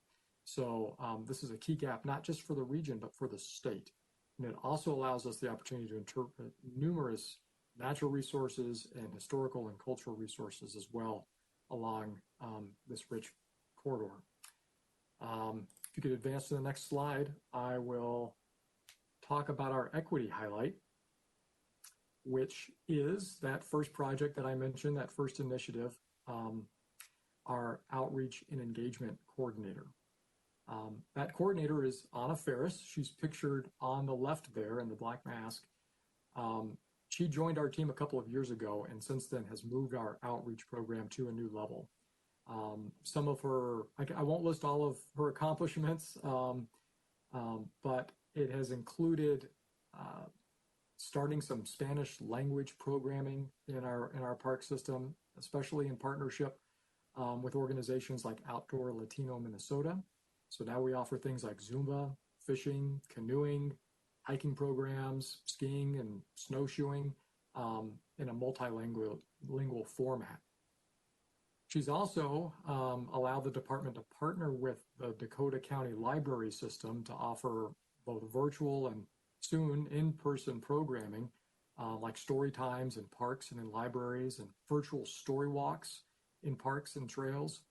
So this is a key gap, not just for the region, but for the state. And it also allows us the opportunity to interpret numerous natural resources and historical and cultural resources as well along this rich corridor. If you could advance to the next slide, I will talk about our equity highlight, which is that first project that I mentioned, that first initiative, our outreach and engagement coordinator. That coordinator is Anna Ferris. She's pictured on the left there in the black mask. She joined our team a couple of years ago and since then has moved our outreach program to a new level. Some of her, I won't list all of her accomplishments, but it has included starting some Spanish language programming in our park system, especially in partnership with organizations like Outdoor Latino Minnesota. So now we offer things like Zumba, fishing, canoeing, hiking programs, skiing and snowshoeing in a multilingual format. She's also allowed the department to partner with the Dakota County Library System to offer both virtual and soon in-person programming like story times in parks and in libraries and virtual story walks in parks and trails.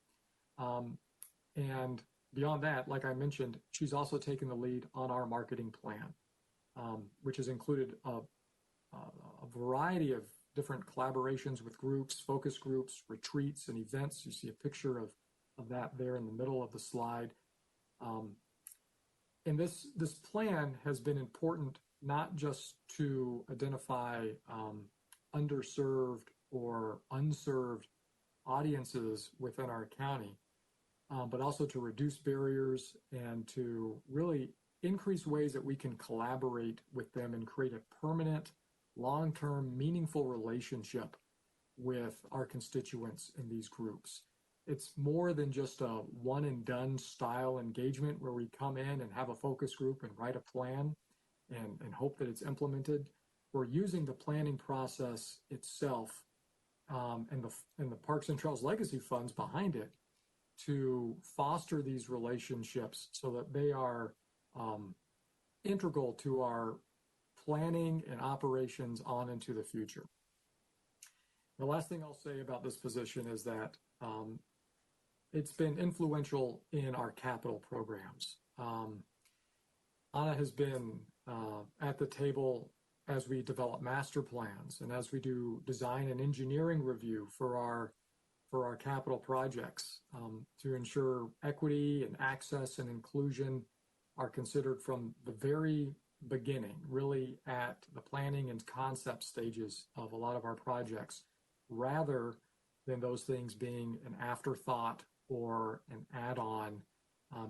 And beyond that, like I mentioned, she's also taken the lead on our marketing plan, which has included a variety of different collaborations with groups, focus groups, retreats, and events. You see a picture of that there in the middle of the slide. And this plan has been important not just to identify underserved or unserved audiences within our county, but also to reduce barriers and to really increase ways that we can collaborate with them and create a permanent, long-term, meaningful relationship with our constituents in these groups. It's more than just a one and done style engagement where we come in and have a focus group and write a plan and hope that it's implemented. We're using the planning process itself and the Parks and Trails Legacy funds behind it to foster these relationships so that they are integral to our planning and operations on into the future. The last thing I'll say about this position is that it's been influential in our capital programs. Anna has been at the table as we develop master plans and as we do design and engineering review for our capital projects to ensure equity and access and inclusion are considered from the very beginning, really at the planning and concept stages of a lot of our projects, rather than those things being an afterthought or an add-on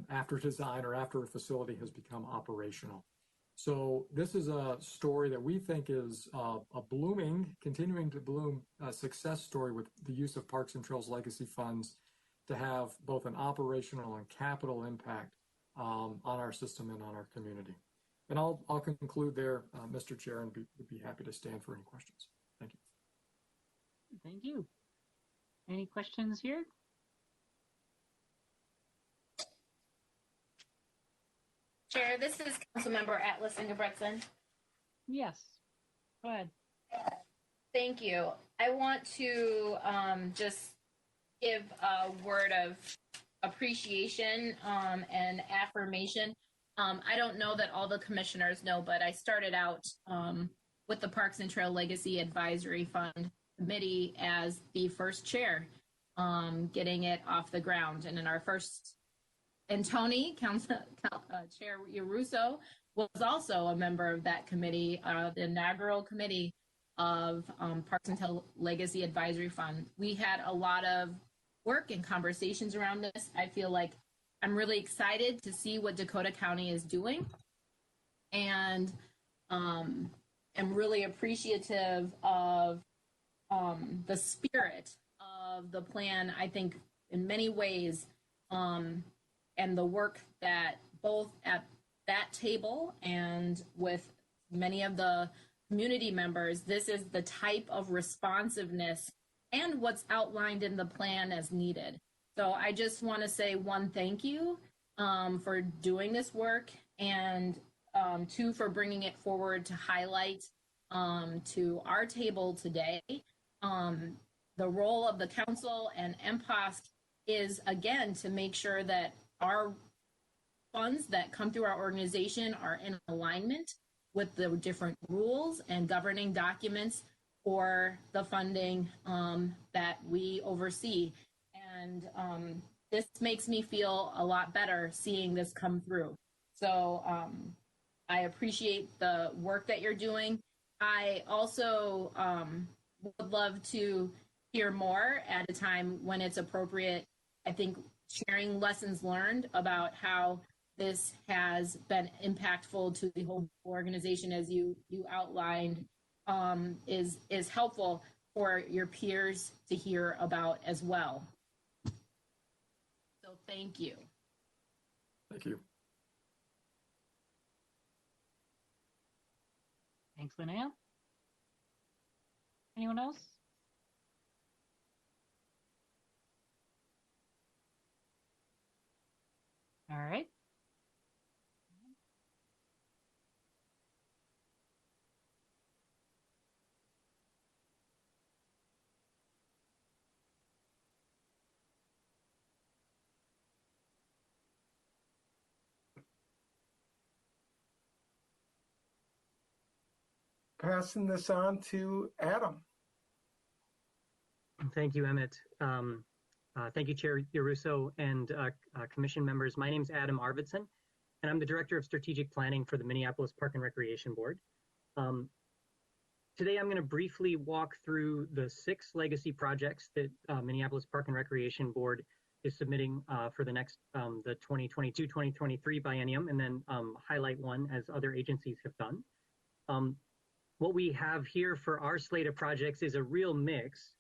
after design or after a facility has become operational. So this is a story that we think is a blooming, continuing to bloom success story with the use of Parks and Trails Legacy funds to have both an operational and capital impact on our system and on our community. And I'll conclude there, Mr. Chair, and would be happy to stand for any questions. Thank you. Thank you. Any questions here? Chair, this is Councilmember Atlas Ingebretson. Yes. Go ahead. Thank you. I want to just give a word of appreciation and affirmation. I don't know that all the commissioners know, but I started out with the Parks and Trail Legacy Advisory Fund Committee as the first chair, getting it off the ground. And in our first, and Tony, Chair Russo, was also a member of that committee, the inaugural committee of Parks and Trail Legacy Advisory Fund. We had a lot of work and conversations around this. I feel like I'm really excited to see what Dakota County is doing, and am really appreciative of the spirit of the plan, I think, in many ways, and the work that both at that table and with many of the community members, this is the type of responsiveness and what's outlined in the plan as needed. So I just want to say one, thank you for doing this work, and two, for bringing it forward to highlight to our table today. The role of the council and MPOSC is, again, to make sure that our funds that come through our organization are in alignment with the different rules and governing documents for the funding that we oversee. And this makes me feel a lot better seeing this come through. So I appreciate the work that you're doing. I also would love to hear more at a time when it's appropriate. I think sharing lessons learned about how this has been impactful to the whole organization, as you outlined, is helpful for your peers to hear about as well. So thank you. Thank you. Thanks, Linnea. Anyone else? All right. Passing this on to Adam. Thank you, Emmett. Thank you, Chair Yaruso and Commission members. My name is Adam Arvidsson, and I'm the Director of Strategic Planning for the Minneapolis Park and Recreation Board. Today, I'm going to briefly walk through the 6 legacy projects that Minneapolis Park and Recreation Board is submitting for the next, the 2022-2023 biennium, and then highlight one as other agencies have done. What we have here for our slate of projects is a real mix.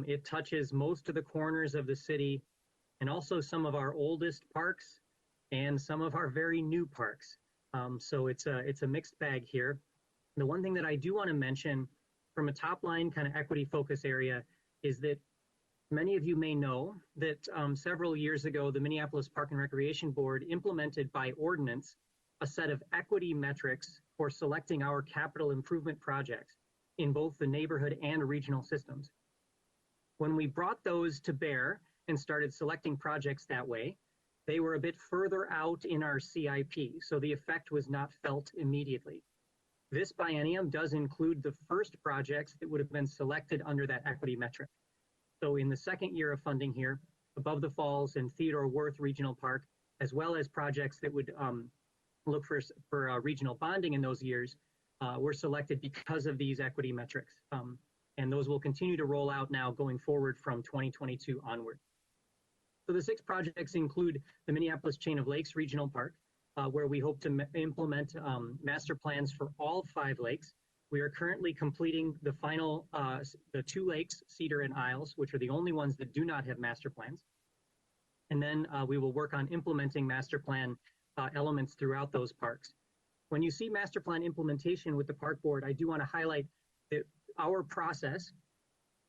It touches most of the corners of the city and also some of our oldest parks and some of our very new parks. So it's a mixed bag here. The one thing that I do want to mention from a top line kind of equity focus area is that many of you may know that several years ago, the Minneapolis Park and Recreation Board implemented by ordinance a set of equity metrics for selecting our capital improvement projects in both the neighborhood and regional systems. When we brought those to bear and started selecting projects that way, they were a bit further out in our CIP, so the effect was not felt immediately. This biennium does include the first projects that would have been selected under that equity metric. So in the second year of funding here, Above the Falls and Theodore Wirth Regional Park, as well as projects that would look for regional bonding in those years, were selected because of these equity metrics. And those will continue to roll out now going forward from 2022 onward. So the 6 projects include the Minneapolis Chain of Lakes Regional Park, where we hope to implement master plans for all 5 lakes. We are currently completing the final, the 2 lakes, Cedar and Isles, which are the only ones that do not have master plans. And then we will work on implementing master plan elements throughout those parks. When you see master plan implementation with the park board, I do want to highlight that our process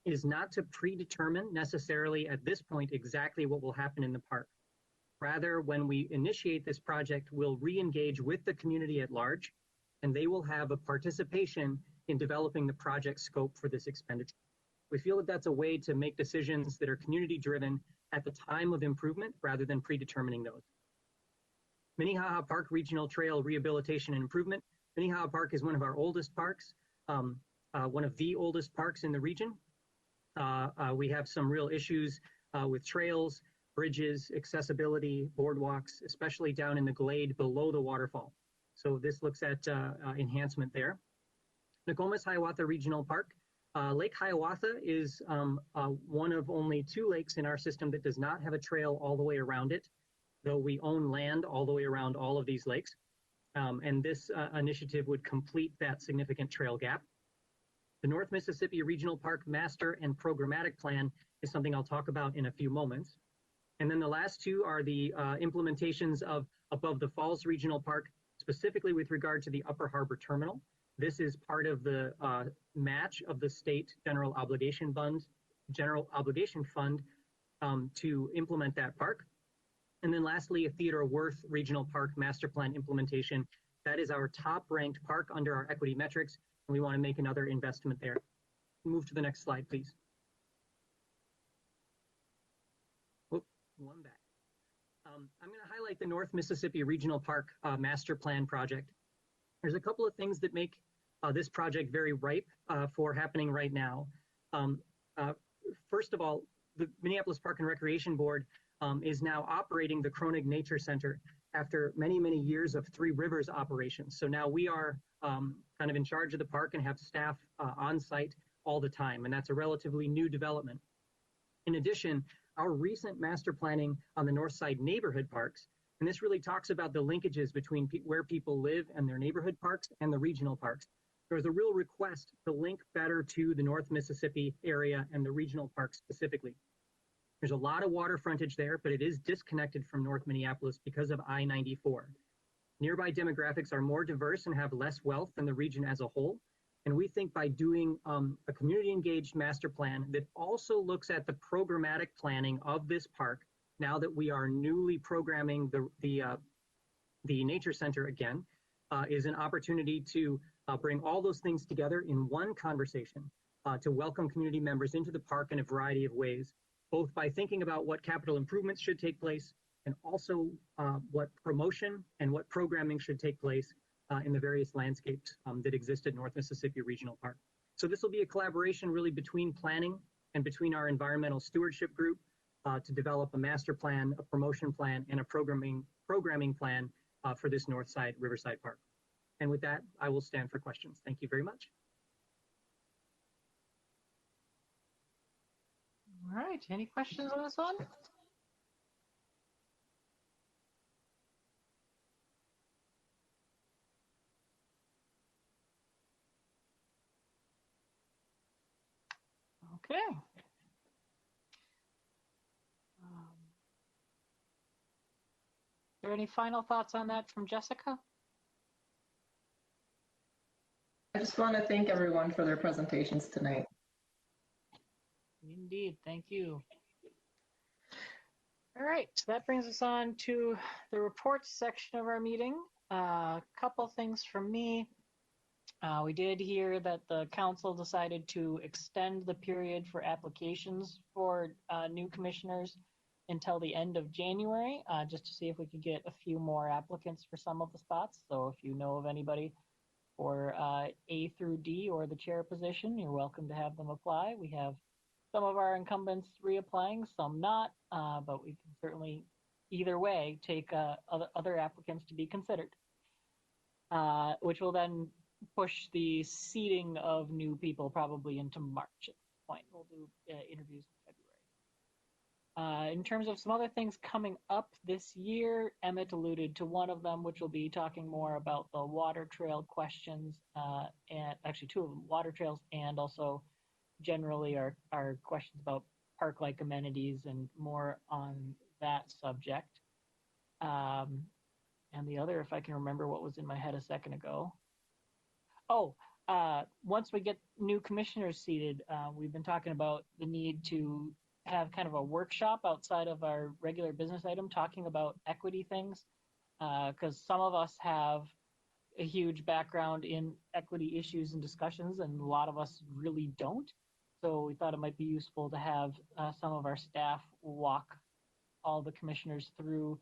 is not to predetermine necessarily at this point exactly what will happen in the park. Rather, when we initiate this project, we'll re-engage with the community at large, and they will have a participation in developing the project scope for this expenditure. We feel that that's a way to make decisions that are community-driven at the time of improvement rather than predetermining those. Minnehaha Park Regional Trail Rehabilitation and Improvement. Minnehaha Park is one of our oldest parks, one of the oldest parks in the region. We have some real issues with trails, bridges, accessibility, boardwalks, especially down in the glade below the waterfall. So this looks at enhancement there. Nokomis Hiawatha Regional Park. Lake Hiawatha is one of only 2 lakes in our system that does not have a trail all the way around it, though we own land all the way around all of these lakes. And this initiative would complete that significant trail gap. The North Mississippi Regional Park Master and Programmatic Plan is something I'll talk about in a few moments. And then the last 2 are the implementations of Above the Falls Regional Park, specifically with regard to the Upper Harbor Terminal. This is part of the match of the state general obligation fund to implement that park. And then lastly, a Theodore Wirth Regional Park Master Plan implementation. That is our top ranked park under our equity metrics, and we want to make another investment there. Move to the next slide, please. One back. I'm going to highlight the North Mississippi Regional Park Master Plan project. There's a couple of things that make this project very ripe for happening right now. First of all, the Minneapolis Park and Recreation Board is now operating the Kronig Nature Center after many, many years of Three Rivers operations. So now we are kind of in charge of the park and have staff on site all the time, and that's a relatively new development. In addition, our recent master planning on the North Side neighborhood parks, and this really talks about the linkages between where people live and their neighborhood parks and the regional parks. There was a real request to link better to the North Mississippi area and the regional parks specifically. There's a lot of water frontage there, but it is disconnected from North Minneapolis because of I-94. Nearby demographics are more diverse and have less wealth than the region as a whole. And we think by doing a community-engaged master plan that also looks at the programmatic planning of this park, now that we are newly programming the nature center again, is an opportunity to bring all those things together in one conversation to welcome community members into the park in a variety of ways, both by thinking about what capital improvements should take place and also what promotion and what programming should take place in the various landscapes that exist at North Mississippi Regional Park. So this will be a collaboration really between planning and between our environmental stewardship group to develop a master plan, a promotion plan, and a programming plan for this Northside Riverside Park. And with that, I will stand for questions. Thank you very much. All right, any questions on this one? Okay. Are there any final thoughts on that from Jessica? I just want to thank everyone for their presentations tonight. Indeed, thank you. All right, so that brings us on to the reports section of our meeting. A couple things from me. We did hear that the council decided to extend the period for applications for new commissioners until the end of January, just to see if we could get a few more applicants for some of the spots. So if you know of anybody for A through D or the chair position, you're welcome to have them apply. We have some of our incumbents reapplying, some not, but we can certainly, either way, take other applicants to be considered, which will then push the seating of new people probably into March at this point. We'll do interviews in February. In terms of some other things coming up this year, Emmett alluded to one of them, which will be talking more about the water trail questions, and actually two of them, water trails, and also generally our questions about park-like amenities and more on that subject. And the other, if I can remember what was in my head a second ago. Oh, once we get new commissioners seated, we've been talking about the need to have kind of a workshop outside of our regular business item talking about equity things, because some of us have a huge background in equity issues and discussions, and a lot of us really don't. So we thought it might be useful to have some of our staff walk all the commissioners through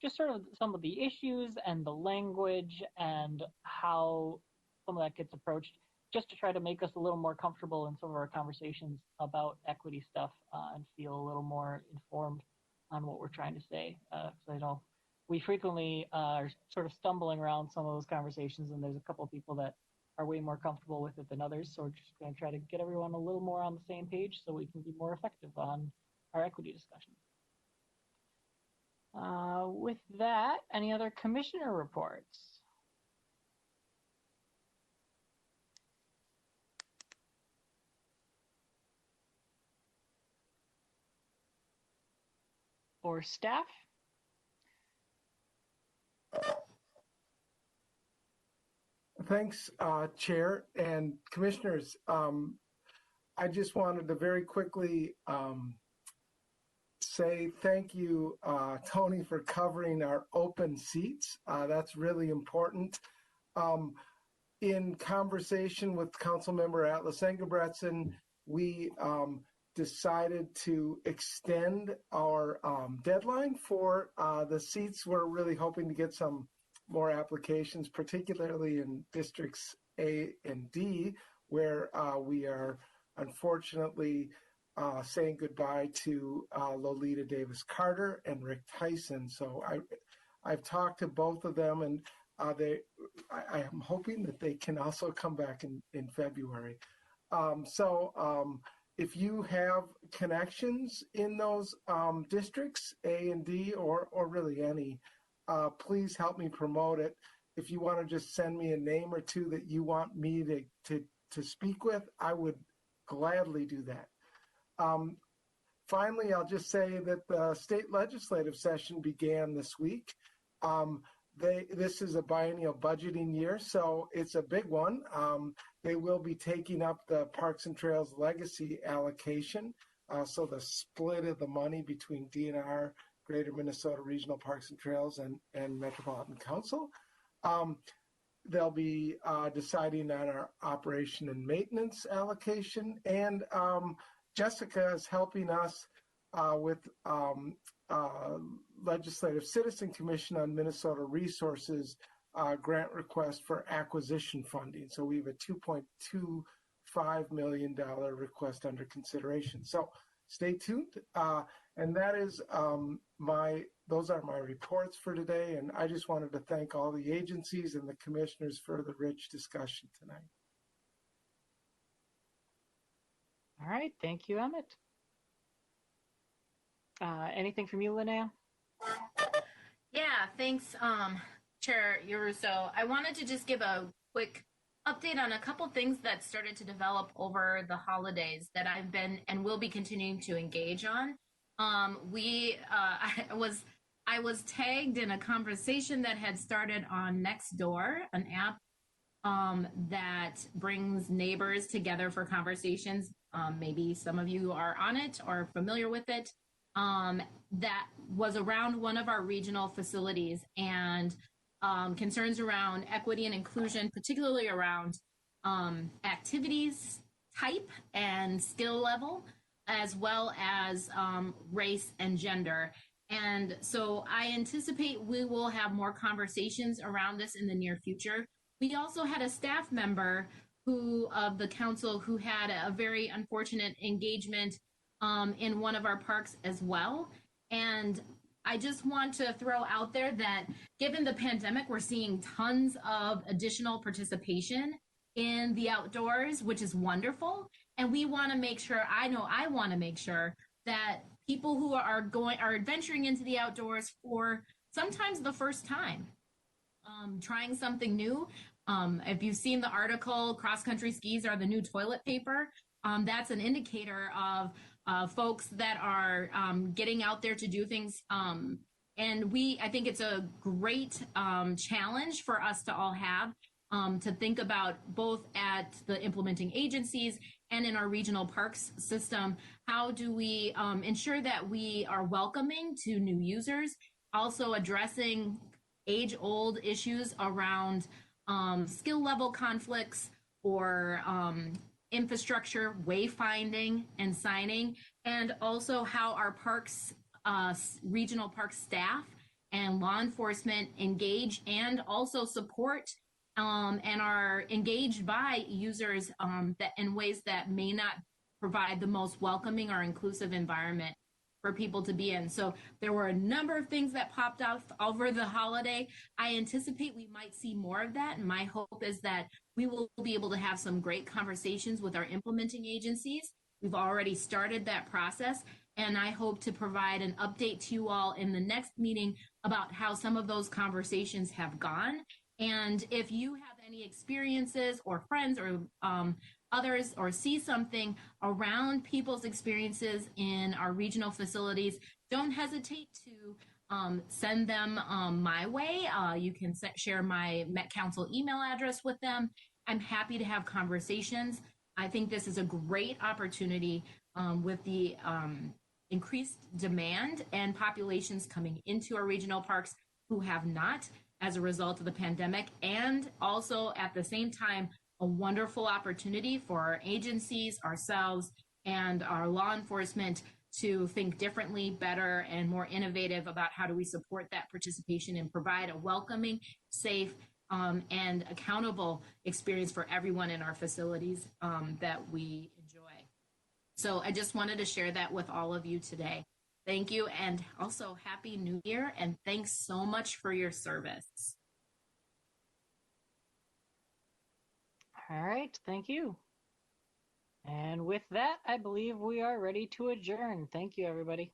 just sort of some of the issues and the language and how some of that gets approached, just to try to make us a little more comfortable in some of our conversations about equity stuff and feel a little more informed on what we're trying to say. Because I know we frequently are sort of stumbling around some of those conversations, and there's a couple of people that are way more comfortable with it than others. So we're just going to try to get everyone a little more on the same page so we can be more effective on our equity discussions. With that, any other commissioner reports? Or staff? Thanks, Chair and Commissioners. I just wanted to very quickly say thank you, Tony, for covering our open seats. That's really important. In conversation with Councilmember Atlas Engebretson, we decided to extend our deadline for the seats. We're really hoping to get some more applications, particularly in districts A and D, where we are unfortunately saying goodbye to Lolita Davis Carter and Rick Tyson. So I've talked to both of them, and I am hoping that they can also come back in February. If you have connections in those districts, A and D, or really any, please help me promote it. If you want to just send me a name or two that you want me to speak with, I would gladly do that. Finally, I'll just say that the state legislative session began this week. This is a biennial budgeting year, so it's a big one. They will be taking up the Parks and Trails Legacy allocation, so the split of the money between DNR, Greater Minnesota Regional Parks and Trails, and Metropolitan Council. They'll be deciding on our operation and maintenance allocation, and Jessica is helping us with Legislative Citizen Commission on Minnesota Resources grant request for acquisition funding. So we have a $2.25 $5 million request under consideration. So stay tuned. And that is those are my reports for today. And I just wanted to thank all the agencies and the commissioners for the rich discussion tonight. All right, thank you, Emmett. Anything from you, Linnea? Yeah, thanks, Chair Uruso. I wanted to just give a quick update on a couple things that started to develop over the holidays that I've been and will be continuing to engage on. I was tagged in a conversation that had started on Nextdoor, an app that brings neighbors together for conversations. Maybe some of you are on it or familiar with it. That was around one of our regional facilities and concerns around equity and inclusion, particularly around activities type and skill level, as well as race and gender. And so I anticipate we will have more conversations around this in the near future. We also had a staff member of the council who had a very unfortunate engagement in one of our parks as well. And I just want to throw out there that given the pandemic, we're seeing tons of additional participation in the outdoors, which is wonderful. And we want to make sure, I want to make sure that people who are adventuring into the outdoors for sometimes the first time, trying something new. If you've seen the article, cross-country skis are the new toilet paper, that's an indicator of folks that are getting out there to do things. And I think it's a great challenge for us to all have to think about both at the implementing agencies and in our regional parks system. How do we ensure that we are welcoming to new users, also addressing age-old issues around skill level conflicts or infrastructure, wayfinding and signing, and also how our parks, regional park staff and law enforcement engage and also support and are engaged by users that in ways that may not provide the most welcoming or inclusive environment for people to be in. So there were a number of things that popped out over the holiday. I anticipate we might see more of that. And my hope is that we will be able to have some great conversations with our implementing agencies. We've already started that process. And I hope to provide an update to you all in the next meeting about how some of those conversations have gone. And if you have any experiences or friends or others or see something around people's experiences in our regional facilities, don't hesitate to send them my way. You can share my Met Council email address with them. I'm happy to have conversations. I think this is a great opportunity with the increased demand and populations coming into our regional parks who have not as a result of the pandemic, and also at the same time, a wonderful opportunity for our agencies, ourselves, and our law enforcement to think differently, better, and more innovative about how do we support that participation and provide a welcoming, safe, and accountable experience for everyone in our facilities that we enjoy. So I just wanted to share that with all of you today. Thank you, and also Happy New Year, and thanks so much for your service. All right, thank you. And with that, I believe we are ready to adjourn. Thank you, everybody.